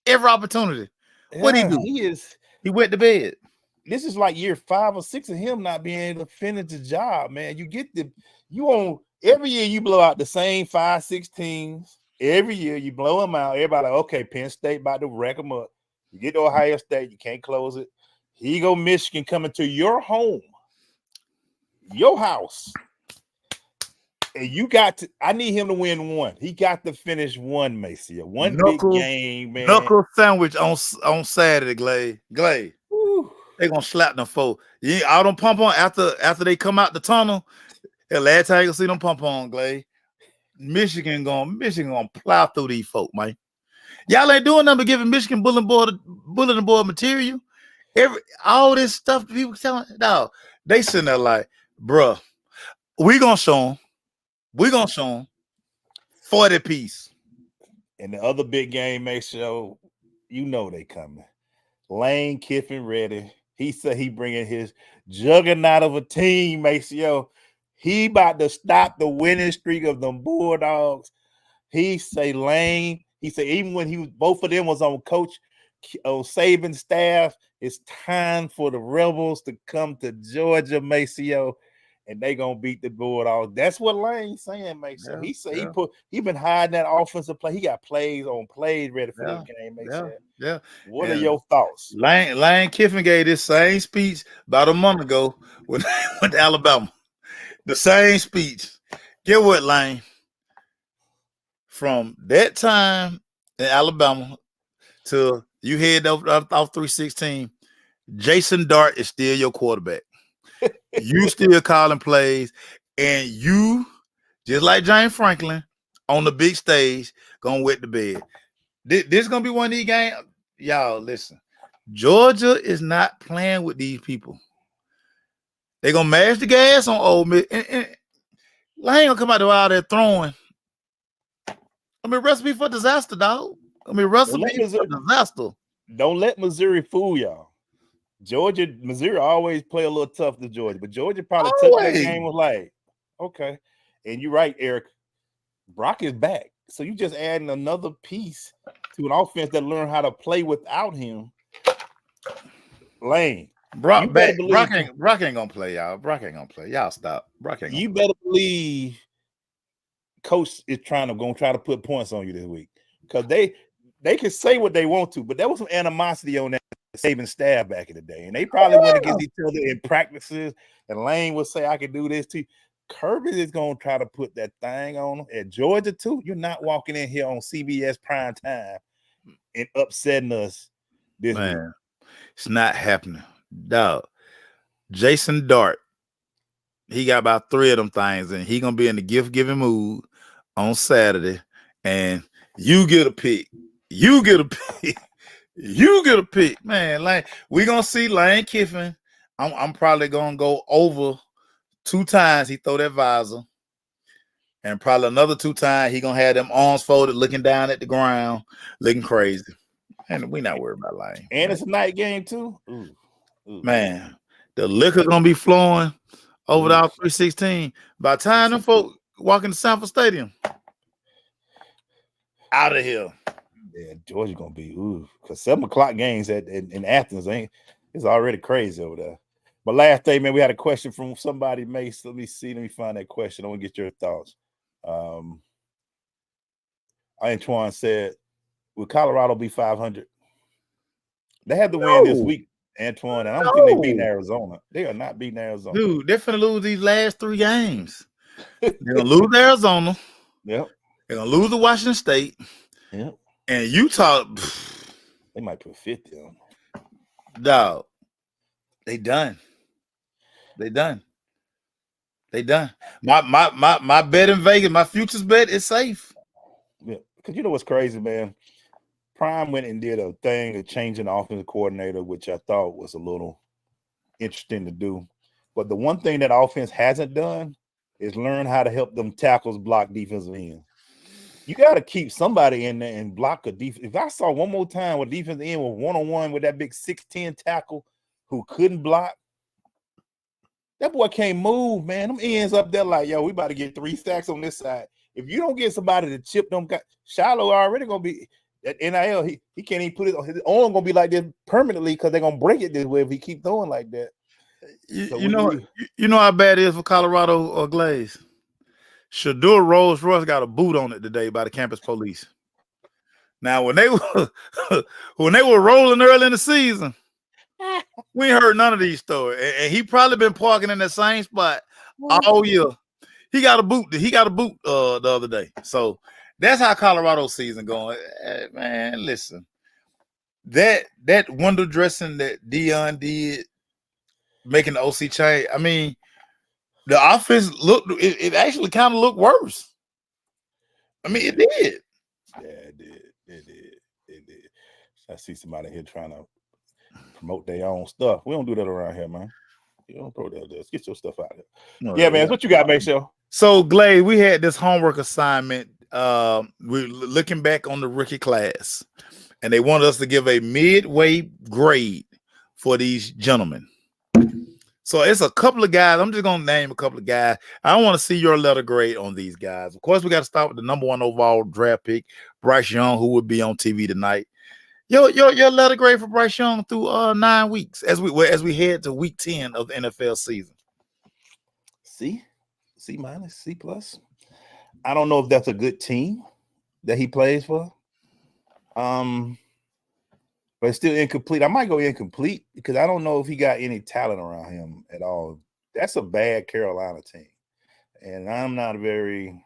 Every opportunity. What did he do? He went to bed. This is like year 5 or 6 of him not being able to finish the job, man. Every year you blow out the same 5-6 teams. Every year you blow them out. Everybody like, okay, Penn State about to rack them up. You get to Ohio State, you can't close it. Here you go, Michigan coming to your home, your house. And I need him to win one. He got to finish one, Maceo. One big game, man. Knuckle sandwich on Saturday, Glay. They gonna slap them folk. All them pump on after they come out the tunnel. The last time you see them pump on, Glay. Michigan gonna plow through these folk, man. Y'all ain't doing nothing but giving Michigan bulletin board material. All this stuff people telling, no, they sitting there like, bruh, we gonna show them 40 piece. And the other big game, make sure you know they coming. Lane Kiffin ready. He said he bringing his juggernaut of a team, Maceo. He about to stop the winning streak of them Bulldogs. He say Lane. He said even when both of them was on Coach Saban's staff, it's time for the Rebels to come to Georgia, Maceo, and they gonna beat the Bulldogs. That's what Lane's saying, Maceo. He said he been hiding that offensive play. He got plays ready for this game, Maceo. Yeah. What are your thoughts? Lane Kiffin gave this same speech about a month ago when they went to Alabama. The same speech. Get what, Lane? From that time in Alabama to you head off 316, Jason Dart is still your quarterback. You still calling plays, and you, just like James Franklin, on the big stage, gonna wet the bed. This is gonna be one of these games. Y'all, listen. Georgia is not playing with these people. They're gonna mash the gas on Ole Miss. And Lane gonna come out there throwing. I mean, recipe for disaster, dog. Recipe for disaster. Don't let Missouri fool y'all. Missouri always play a little tough to Georgia, but Georgia probably took that game was like, okay. And you're right, Eric. Brock is back. So you just adding another piece to an offense that learned how to play without him. Lane. Brock ain't gonna play, y'all. Brock ain't gonna play. Y'all stop. Brock ain't gonna play. Better believe Coach is gonna try to put points on you this week. Because they can say what they want to, but there was some animosity on that Saban staff back in the day. And they probably went against each other in practices. And Lane would say, I can do this too. Kirby is gonna try to put that thing on them. At Georgia, too. You're not walking in here on CBS prime time and upsetting us this week. It's not happening. Dog, Jason Dart, he got about 3 of them things, and he gonna be in the gift-giving mood on Saturday. And you get a pick. You get a pick, man. Like we gonna see Lane Kiffin. I'm probably gonna go over 2 times. He throw that visor, and probably another 2 times he gonna have them arms folded, looking down at the ground, looking crazy. And we not worried about Lane. And it's a night game too. Ooh. Man, the liquor gonna be flowing over the 316. By the time them folk walk into Sanford Stadium, out of here. Yeah, Georgia gonna be because 7 o'clock games in Athens it's already crazy over there. But last day, man, we had a question from somebody, Mace. Let me see. Let me find that question. I want to get your thoughts. Antoine said, will Colorado be 500? They have to win this week, Antoine. And I don't think they beat Arizona. They are not beating Arizona. Dude, they're finna lose these last 3 games. They're gonna lose to Arizona. Yep. They're gonna lose to Washington State. Yep. And Utah. They might put 50 on. Dog. They done. They done. They done. My bet in Vegas, my futures bet is safe. Yeah, because you know what's crazy, man? Prime went and did a thing of changing the offensive coordinator, which I thought was a little interesting to do. But the one thing that offense hasn't done is learn how to help them tackles block defensive ends. You got to keep somebody in there and block a defense. If I saw one more time where defensive end was one-on-one with that big 6'10" tackle who couldn't block, that boy can't move, man. Them ends up there like, yo, we about to get 3 sacks on this side. If you don't get somebody to chip them, Shiloh already gonna be at NIL. He can't even put it on his arm. Gonna be like this permanently because they're gonna break it this way if he keep throwing like that. You know how bad it is for Colorado or Glaze. Shedeur Rolls Royce got a boot on it today by the campus police. Now, when they were rolling early in the season, we ain't heard none of these stories. And he probably been parking in that same spot all year. He got a boot. He got a boot the other day. So that's how Colorado season going. Man, listen. That window dressing that Deion did, making the OC change. I mean, the offense looked. It actually kind of looked worse. I mean, it did. Yeah, it did. It did. I see somebody here trying to promote their own stuff. We don't do that around here, man. You don't promote that. Let's get your stuff out of here. Yeah, man. What you got, Maceo? So, Glade, we had this homework assignment. We're looking back on the rookie class, and they wanted us to give a midway grade for these gentlemen. So it's a couple of guys. I'm just gonna name a couple of guys. I want to see your letter grade on these guys. Of course, we got to start with the number 1 overall draft pick, Bryce Young, who would be on TV tonight. Your letter grade for Bryce Young through 9 weeks as we head to week 10 of the NFL season. C minus, C plus. I don't know if that's a good team that he plays for. But it's still incomplete. I might go incomplete because I don't know if he got any talent around him at all. That's a bad Carolina team. And I'm not very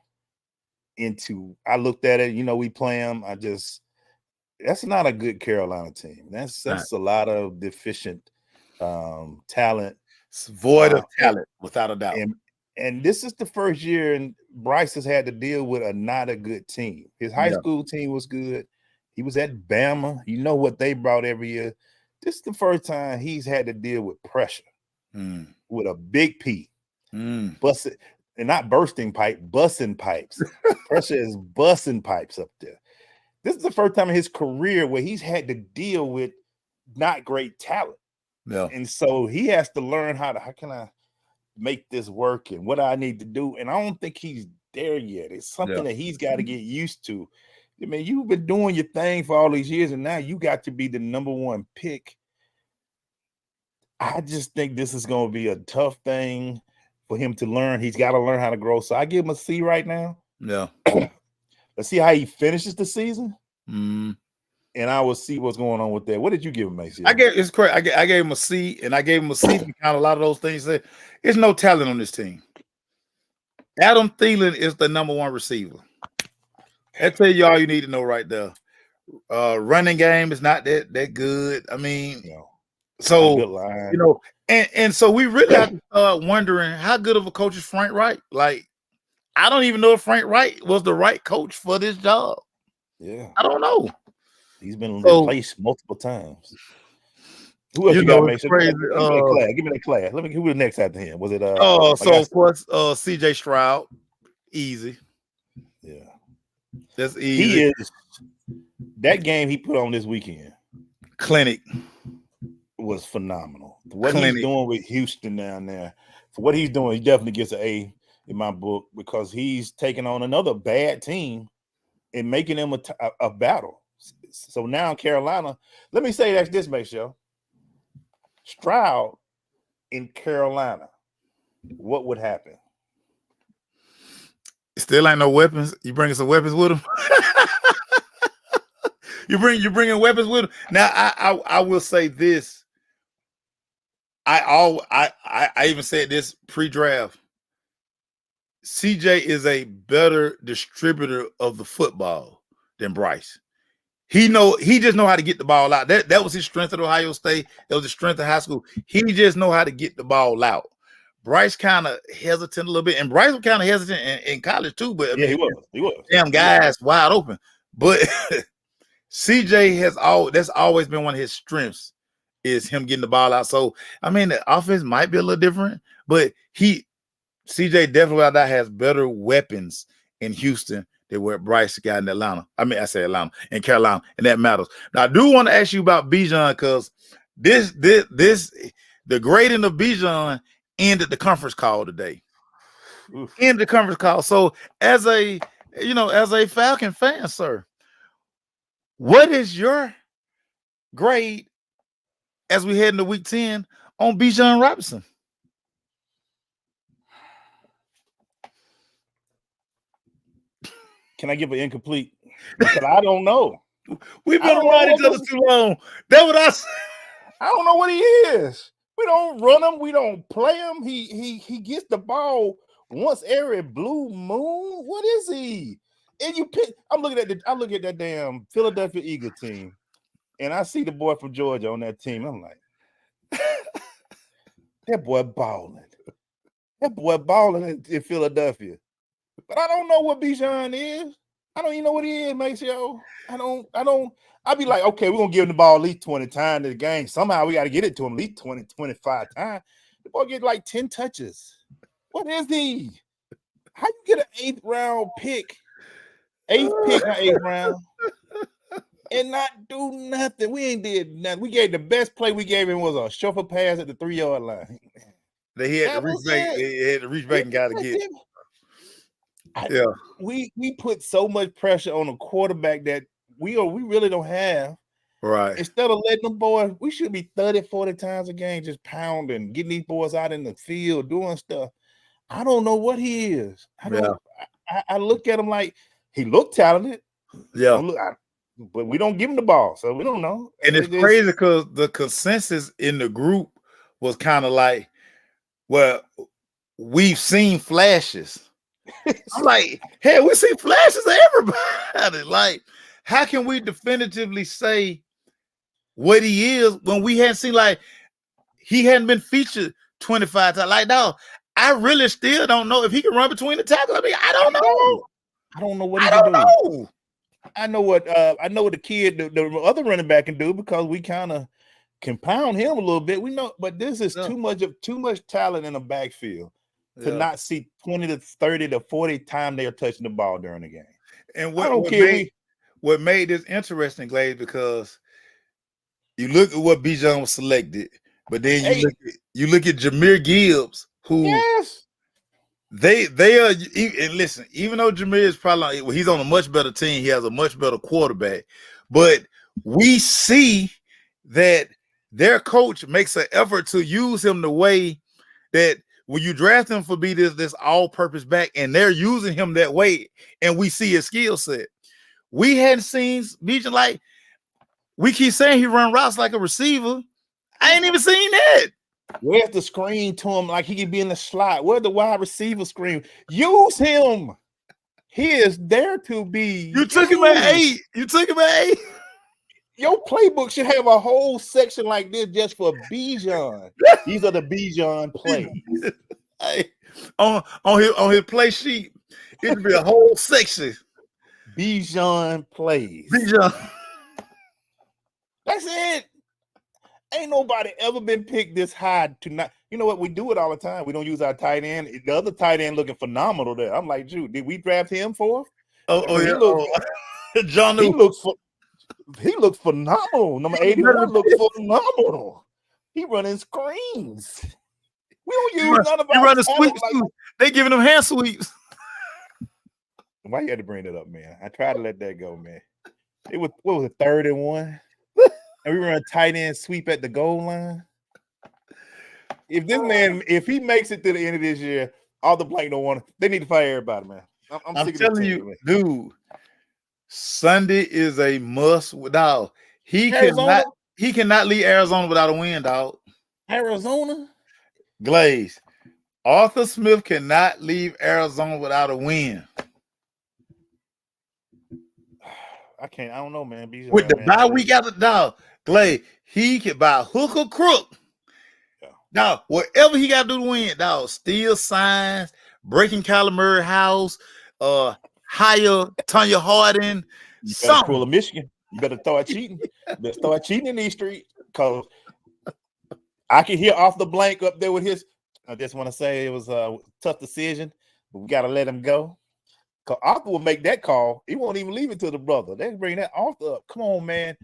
into – I looked at it. You know, we play them. That's not a good Carolina team. That's a lot of deficient talent. It's void of talent, without a doubt. And this is the first year and Bryce has had to deal with not a good team. His high school team was good. He was at Bama. You know what they brought every year. This is the first time he's had to deal with pressure with a big P. Busting, and not bursting pipe, busting pipes. Pressure is busting pipes up there. This is the first time in his career where he's had to deal with not great talent. Yeah. And so he has to learn how can I make this work and what I need to do. And I don't think he's there yet. It's something that he's got to get used to. I mean, you've been doing your thing for all these years, and now you got to be the number 1 pick. I just think this is going to be a tough thing for him to learn. He's got to learn how to grow. So I give him a C right now. Yeah. Let's see how he finishes the season. And I will see what's going on with that. What did you give him, Macy? It's correct. I gave him a C, and I gave him a C because a lot of those things said there's no talent on this team. Adam Thielen is the number 1 receiver. I'll tell you all you need to know right there. Running game is not that good. I mean, so you know, and so we really have to start wondering how good of a coach is Frank Wright. Like, I don't even know if Frank Wright was the right coach for this job. Yeah, I don't know. He's been replaced multiple times. Who else you got? Make sure. Give me that class. Who was next after him? Was it? So of course, C.J. Stroud, easy. Yeah. That's easy. He is that game he put on this weekend. Clinic was phenomenal. What he's doing with Houston down there, for what he's doing, he definitely gets an A in my book because he's taking on another bad team and making them a battle. So now Carolina, let me say this, Maceo. Stroud in Carolina, what would happen? Still ain't no weapons. You bringing some weapons with him? you bringing weapons with him. Now I will say this. I even said this pre-draft. CJ is a better distributor of the football than Bryce. He just know how to get the ball out. That was his strength at Ohio State. That was his strength in high school. He just know how to get the ball out. Bryce kind of hesitant a little bit, and Bryce was kind of hesitant in college too. But I mean, he was. Damn guys wide open. But CJ that's always been one of his strengths is him getting the ball out. So I mean, the offense might be a little different, but CJ definitely has better weapons in Houston than what Bryce got in Atlanta. I say Atlanta and Carolina, and that matters. Now I do want to ask you about Bijan because the grading of Bijan ended the conference call today. Oof. Ended the conference call. So as a Falcon fan, sir, what is your grade as we head into week 10 on Bijan Robinson? Can I give an incomplete? Because I don't know. We've been around each other too long. That's what I said. I don't know what he is. We don't run him. We don't play him. He gets the ball once every blue moon. What is he? And I look at that damn Philadelphia Eagle team, and I see the boy from Georgia on that team. I'm like, that boy balling. That boy balling in Philadelphia. But I don't know what Bijan is. I don't even know what he is, Maceo. I'd be like, okay, we're going to give him the ball at least 20 times in the game. Somehow we got to get it to him at least 20, 25 times. The boy get like 10 touches. What is he? How you get an 8th round pick? 8th pick, not 8th round. And not do nothing. We ain't did nothing. We gave the best play we gave him was a chauffeur pass at the 3-yard line. They had to reach back. They had to reach back and got to get. Yeah, we put so much pressure on a quarterback that we really don't have. Right. Instead of letting them boys, we should be 30, 40 times a game just pounding, getting these boys out in the field, doing stuff. I don't know what he is. I look at him like he looked talented. Yeah. But we don't give him the ball, so we don't know. And it's crazy because the consensus in the group was kind of like, well, we've seen flashes. I'm like, hey, we see flashes of everybody. Like, how can we definitively say what he is when we hadn't seen, like, he hadn't been featured 25 times? Like, no, I really still don't know if he can run between the tackles. I mean, I don't know. I don't know what he can do. I know what the kid, the other running back can do because we kind of can pound him a little bit. We know, but this is too much talent in the backfield to not see 20 to 30 to 40 times they are touching the ball during the game. And what made this interesting, Glaze, because you look at what Bijan was selected, but then you look at Jahmyr Gibbs, who they are. And listen, even though Jahmyr is probably he's on a much better team, he has a much better quarterback, but we see that their coach makes an effort to use him the way that when you draft him for be this all-purpose back, and they're using him that way, and we see his skill set. We hadn't seen Bijan, like, we keep saying he run routes like a receiver. I ain't even seen that. Where's the screen to him like he could be in the slot? Where's the wide receiver screen? Use him. He is there to be. You took him at 8. Your playbook should have a whole section like this just for Bijan. These are the Bijan plays. Hey, on his play sheet, it would be a whole section. Bijan plays. Bijan. That's it. Ain't nobody ever been picked this high to not. You know what? We do it all the time. We don't use our tight end. The other tight end looking phenomenal there. I'm like, dude, did we draft him for? John. He looks phenomenal. Number 81 looks phenomenal. He running screens. We don't use none of our. He running sweeps too. They giving him hand sweeps. Why you had to bring that up, man? I tried to let that go, man. It was what was it, 3rd and 1, and we run a tight end sweep at the goal line. if this man, if he makes it to the end of this year, all the blank don't want. They need to fire everybody, man. I'm sick of telling this you, team, man. dude. Sunday is a must. Dog. He Arizona? cannot leave Arizona without a win, dog. Arizona? Glaze. Arthur Smith cannot leave Arizona without a win. I can't. I don't know, man. Bijan, With the man, bye week out the dog, Glaze, he can buy hook or crook. Yeah. Dog, whatever he got to do to win, dog, steal signs, breaking Kyler Murray house, hire Tanya Harding. You better pull a Michigan. You better start cheating. You better start cheating in these streets. Because I can hear off the blank up there with his. I just want to say it was a tough decision, but we got to let him go. Because Arthur will make that call. He won't even leave it to the brother. They bring that Arthur up. Come on, man.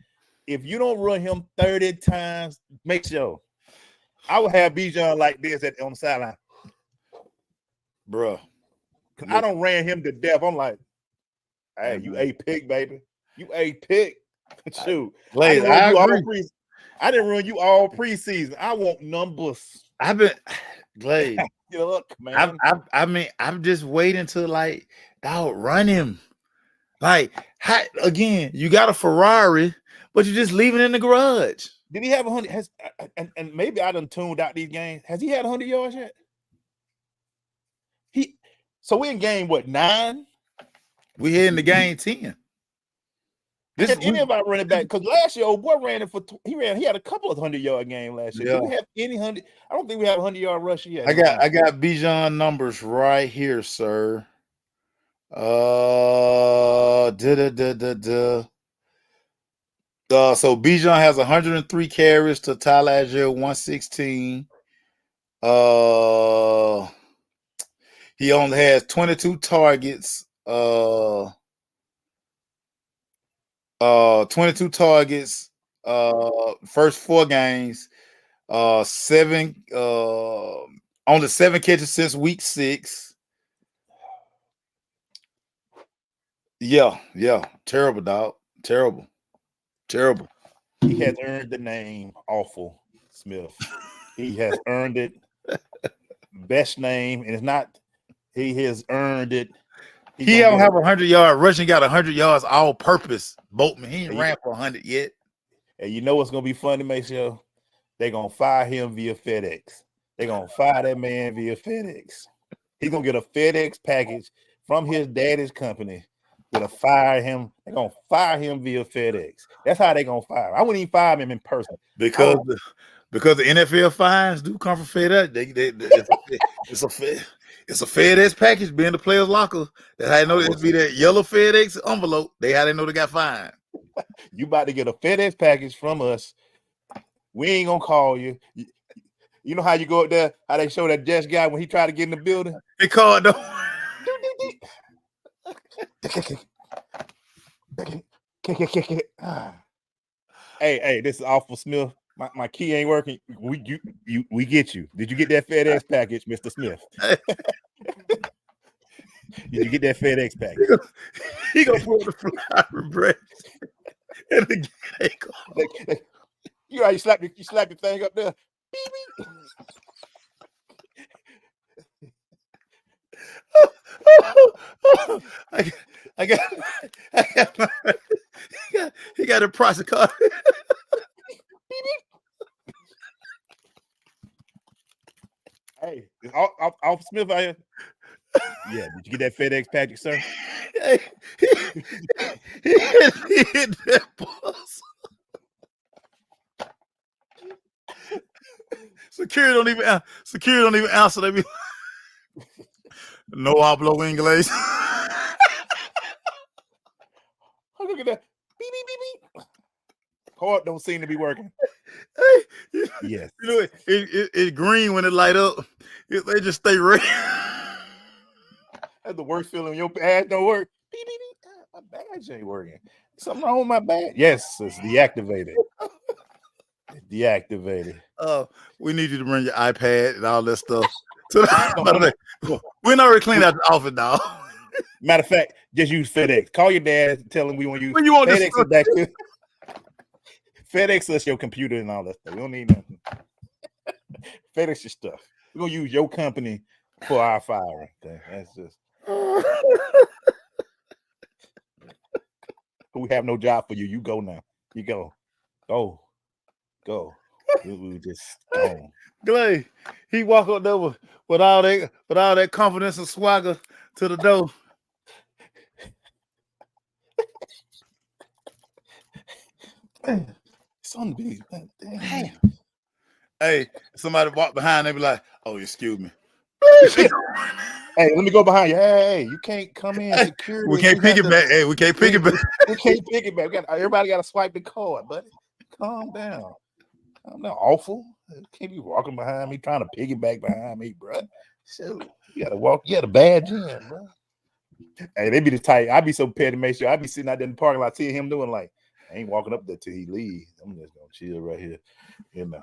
If you don't run him 30 times, make sure. I would have Bijan like this on the sideline. Bruh. I don't ran him to death. I'm like, hey, you a pick, baby. You a pick. Shoot. Glaze, I agree. didn't run you all preseason. I want numbers. I've been Glaze. Look, man. I'm just waiting to like, dog, run him. Like, again, you got a Ferrari, but you're just leaving it in the garage. Did he have 100? And maybe I done tuned out these games. Has he had 100 yards yet? So we in game what 9? We here in the game 10. Can anybody run it back? Because last year, old boy ran it for he had a couple of 100-yard game last year. Yeah. Do we have any 100? I don't think we have a 100-yard rush yet. I got Bijan numbers right here, sir. So Bijan has 103 carries to Tyler Algier 116. He only has 22 targets. 22 targets. First 4 games. Only 7 catches since week 6. Yeah. Terrible, dog. Terrible. He has earned the name Awful Smith. He has earned it. Best name, and it's not. He has earned it. He don't have 100-yard rushing. Got 100 yards all purpose. Boatman. He ain't ran for 100 yet. And you know what's gonna be funny, Maceo? They're gonna fire him via FedEx. They're gonna fire that man via FedEx. He's gonna get a FedEx package from his daddy's company. Gonna fire him. They're gonna fire him via FedEx. That's how they're gonna fire him. I wouldn't even fire him in person. Because the NFL fines do come from FedEx. It's a FedEx package being the player's locker. That's how they know it'd be that yellow FedEx envelope. How they know they got fined. You about to get a FedEx package from us. We ain't gonna call you. You know how you go up there, how they show that Jets guy when he tried to get in the building? They called though. Hey, this is Awful Smith. My key ain't working. We get you. Did you get that FedEx package, Mr. Smith? Did you get that FedEx package? He gonna pull the flower bread. And the guy you know how you slap your thing up there. Beep, beep. He got a price of car. Hey, is Awful Smith out here? Yeah, did you get that FedEx package, sir? Hey, he hit that bus. Security don't even answer. They be no hablo inglés. Look at that. Beep, beep, beep, beep. Heart don't seem to be working. Hey, Yes. You know, it's green when it light up. They just stay red. That's the worst feeling when your badge don't work. Beep, beep, beep. My badge ain't working. Something wrong with my badge. Yes, it's deactivated. Deactivated. We need you to bring your iPad and all that stuff. We're already cleaned out the office now. Matter of fact, just use FedEx. Call your dad and tell him we want you. When you want FedEx is back to FedEx us your computer and all that stuff. We don't need nothing. Finish your stuff. We're gonna use your company for our firing. Okay? That's just we have no job for you. You go now. You go. Go. We just go. Glay, he walk up there with all that confidence and swagger to the door. It's on the beat. Damn. Hey, somebody walk behind, they be like, "Oh, excuse me." Hey, let me go behind you. Hey, you can't come in. Security. We can't pick it back. Hey, we can't pick it back. We can't pick it back. Everybody got to swipe the card, buddy. Calm down. I'm not awful. You can't be walking behind me trying to piggyback behind me, bro. So you got to walk. You got a badge in, bro. Hey, they be the type. I be so petty, make sure I be sitting out there in the parking lot, see him doing like, I ain't walking up there till he leaves. I'm just gonna chill right here, you know.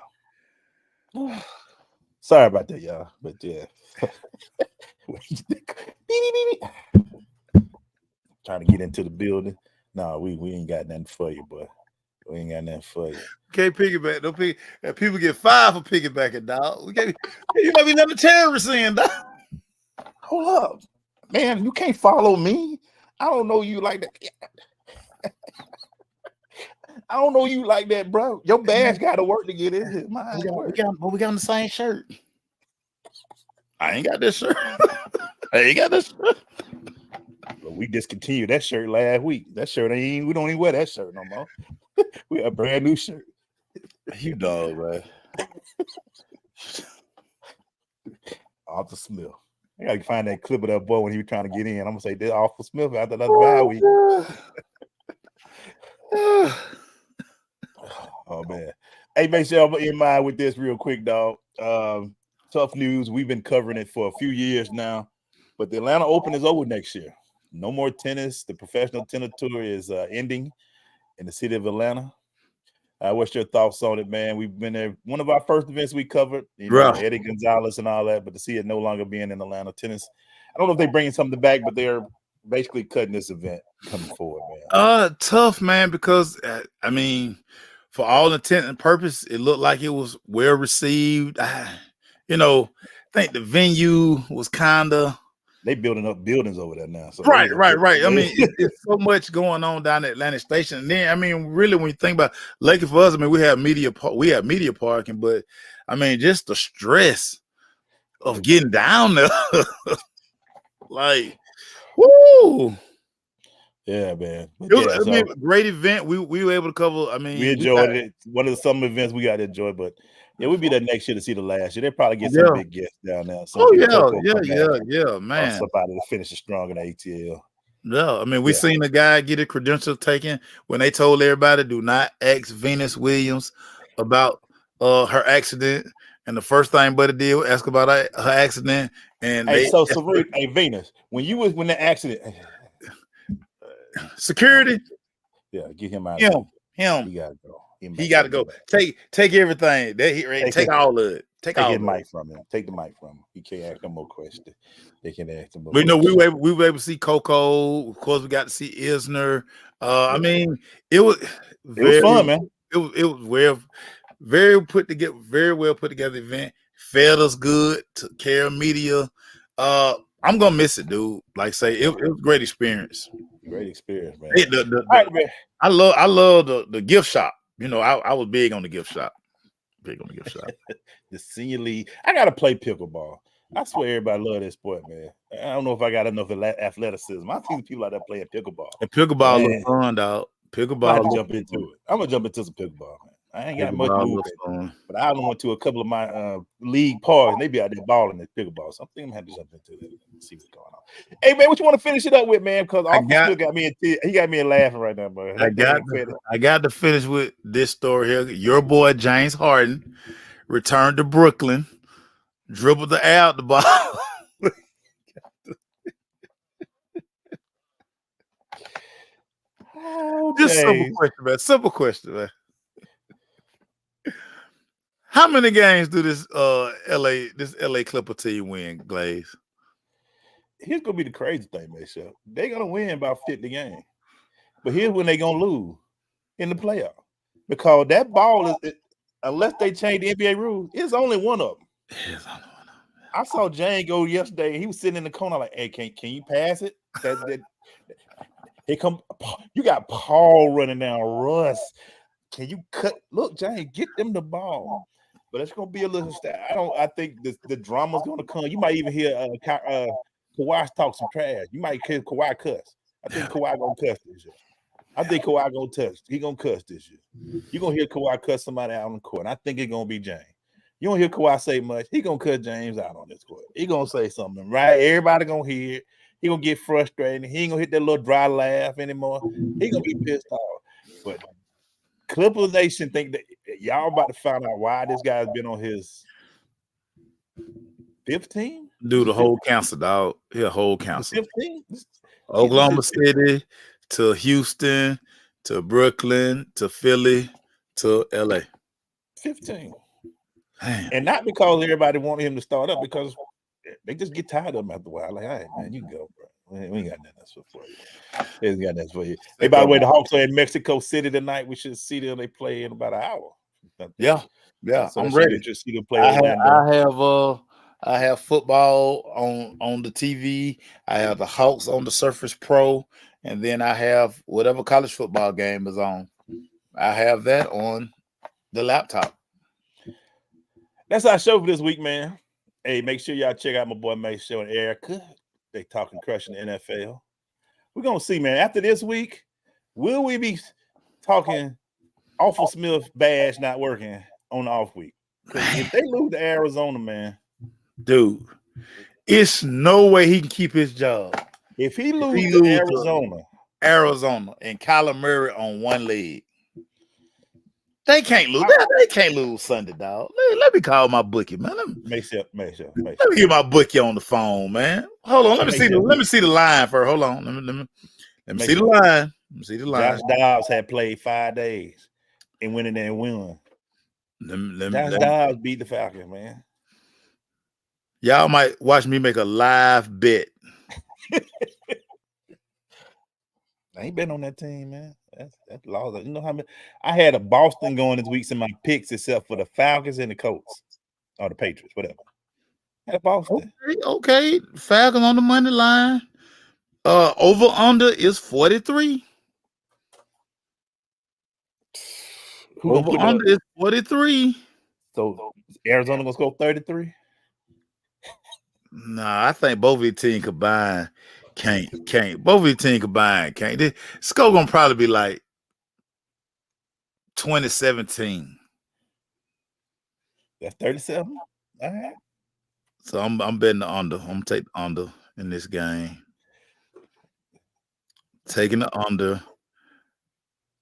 Sorry about that, y'all, but yeah. Trying to get into the building. No, we ain't got nothing for you, boy. We ain't got nothing for you. Can't piggyback. Don't pick. People get fired for piggybacking, dog. You might be letting the terrorists in, dog. Hold up, man. You can't follow me. I don't know you like that. I don't know you like that, bro. Your badge got to work to get in here. We got on the same shirt. I ain't got this shirt. I ain't got this shirt. But we discontinued that shirt last week. That shirt we don't even wear that shirt no more. We got a brand new shirt. You dog, man. Arthur Smith. I gotta find that clip of that boy when he was trying to get in. I'm gonna say this Arthur Smith after another bye week. Oh man. Hey, make sure I'm in mind with this real quick, dog. Tough news. We've been covering it for a few years now, but the Atlanta Open is over next year. No more tennis. The professional tennis tour is ending in the city of Atlanta. What's your thoughts on it, man? We've been there. One of our first events we covered, Eddie Gonzalez and all that, but to see it no longer being in Atlanta tennis, I don't know if they're bringing something back, but they're basically cutting this event coming forward, man. Tough, man, because I mean, for all intent and purpose, it looked like it was well received. You know, I think the venue was kind of. They building up buildings over there now. So right. I mean, it's so much going on down at Atlantic Station. And then, I mean, really, when you think about Lakers for us, I mean, we have media parking, but I mean, just the stress of getting down there, like, woo. Yeah, man. It was a great event. We were able to cover. I mean, we enjoyed it. One of the summer events we got to enjoy, but yeah, we'll be there next year to see the last year. They probably get some big guests down there. Yeah, man. Somebody to finish it strong in the ATL. Yeah, I mean, we seen a guy get a credential taken when they told everybody do not ask Venus Williams about her accident, and the first thing Buddy did was ask about her accident. And hey, Venus, when the accident, security, get him out. Him, he gotta go. He got to go. Take everything. Take all of it. Take the mic from him. Take the mic from him. He can't ask no more questions. They can ask him. We know we were able to see Coco. Of course, we got to see Isner. I mean, it was fun, man. It was very well put together event. Fed us good. Took care of media. I'm gonna miss it, dude. Like say, it was a great experience. Great experience, man. Man. I love the gift shop. You know, I was big on the gift shop. The senior league. I gotta play pickleball. I swear everybody love this sport, man. I don't know if I got enough athleticism. I see people out there playing pickleball. And pickleball looks fun, dog. Pickleball. I'm gonna jump into some pickleball, man. I ain't got much movement, but I went to a couple of my league parties. They be out there balling at pickleball. So I think I'm gonna have to jump into it and see what's going on. Hey man, what you want to finish it up with, man? Because still got me in laughing right now, bro. I got to finish with this story here. Your boy James Harden returned to Brooklyn, dribbled the air out the ball. Just simple question, man. How many games do this LA Clipper team win, Glaze? Here's gonna be the crazy thing, man. So they're gonna win about 50 games, but here's when they're gonna lose in the playoff because that ball is unless they change the NBA rules, it's only one of them. I saw Jane go yesterday. He was sitting in the corner like, "Hey, can you pass it?" Here come you got Paul running down Russ. Can you cut? Look, Jane, get them the ball. But it's gonna be a little. I think the drama's gonna come. You might even hear Kawhi talk some trash. You might hear Kawhi cuss. I think Kawhi gonna cuss this year. I think Kawhi gonna cuss. He gonna cuss this year. You gonna hear Kawhi cuss somebody out on the court. And I think it's gonna be James. You don't hear Kawhi say much. He gonna cut James out on this court. He gonna say something, right? Everybody gonna hear it. He gonna get frustrated. He ain't gonna hit that little dry laugh anymore. He gonna be pissed off. But Clippers Nation think that y'all about to find out why this guy's been on his 15. Do the whole council, dog. Yeah, whole council. 15. Oklahoma City to Houston to Brooklyn to Philly to LA. 15. Man. And not because everybody wanted him to start up, because they just get tired of him after a while. Like, all right, man, you can go, bro. We ain't got nothing else for you. We ain't got nothing for you. Hey, by the way, the Hawks are in Mexico City tonight. We should see them. They play in about an hour. Yeah, so I'm ready. Just see them play. I have football on the TV. I have the Hawks on the Surface Pro, and then I have whatever college football game is on. I have that on the laptop. That's our show for this week, man. Hey, make sure y'all check out my boy May Show and Erica. They talking crushing the NFL. We're gonna see, man. After this week, will we be talking Awful Smith badge not working on the off week? If they lose to Arizona, man, dude, it's no way he can keep his job. If he loses to Arizona, and Kyler Murray on one leg, they can't lose. They can't lose Sunday, dog. Let me call my bookie, man. Let me get my bookie on the phone, man. Hold on. Let me see the line first. Hold on. Let me see the line. Let me see the line. Josh Dobbs had played 5 days and went in there and won. Josh Dobbs beat the Falcons, man. Y'all might watch me make a live bet. I ain't been on that team, man. That's lost. You know how many? I had a Boston going this week in my picks, except for the Falcons and the Colts or the Patriots, whatever. I had Boston. Okay. Falcons on the money line. Over under is 43. Over under is 43. So Arizona gonna score 33. Nah, I think both of the team combined can't. Both of the team combined can't. The score gonna probably be like 2017. That's 37. All right. So I'm betting the under. I'm gonna take the under in this game. Taking the under.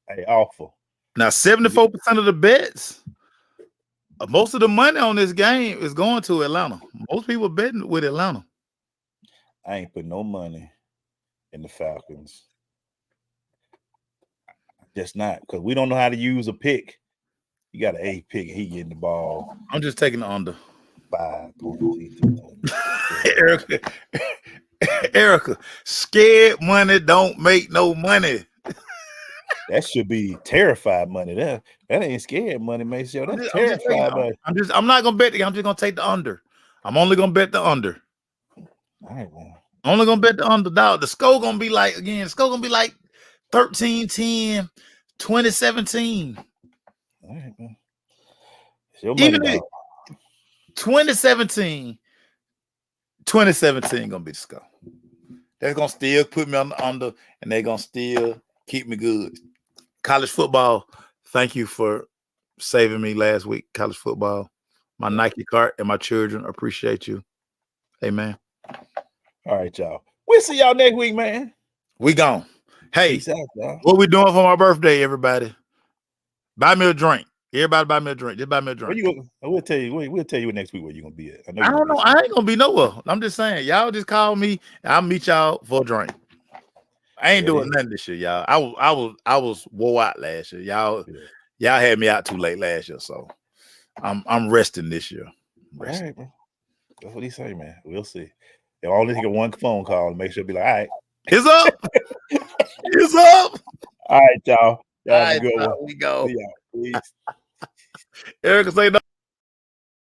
Hey, awful. Now 74% of the bets, most of the money on this game is going to Atlanta. Most people betting with Atlanta. I ain't put no money in the Falcons. Just not, because we don't know how to use a pick. You got an A pick, he getting the ball. I'm just taking the under. 5 Erica, scared money don't make no money. That should be terrified money. That ain't scared money, man. So that's terrified money. I'm not gonna bet. I'm just gonna take the under. I'm only gonna bet the under. All right, man. Only gonna bet the underdog. The score gonna be like 13-10, 2017. All right, man. Even if 2017 gonna be the score. They're gonna still put me on the under, and they're gonna still keep me good. College football, thank you for saving me last week. College football, my Nike cart and my children appreciate you. Amen. All right, y'all. We'll see y'all next week, man. We gone. Hey, peace out, y'all. What we doing for my birthday, everybody? Buy me a drink. Everybody buy me a drink. Just buy me a drink. We'll tell you next week where you're gonna be at. I don't know. I ain't gonna be nowhere. I'm just saying, y'all just call me and I'll meet y'all for a drink. I ain't doing nothing this year, y'all. I was wore out last year. Y'all had me out too late last year, so I'm resting this year. All right, bro. That's what he say, man. We'll see. If I only take one phone call and make sure be like, all right, it's up. It's up. All right, y'all. Y'all All have a good right, one. we go. Yeah, please. Erica say no.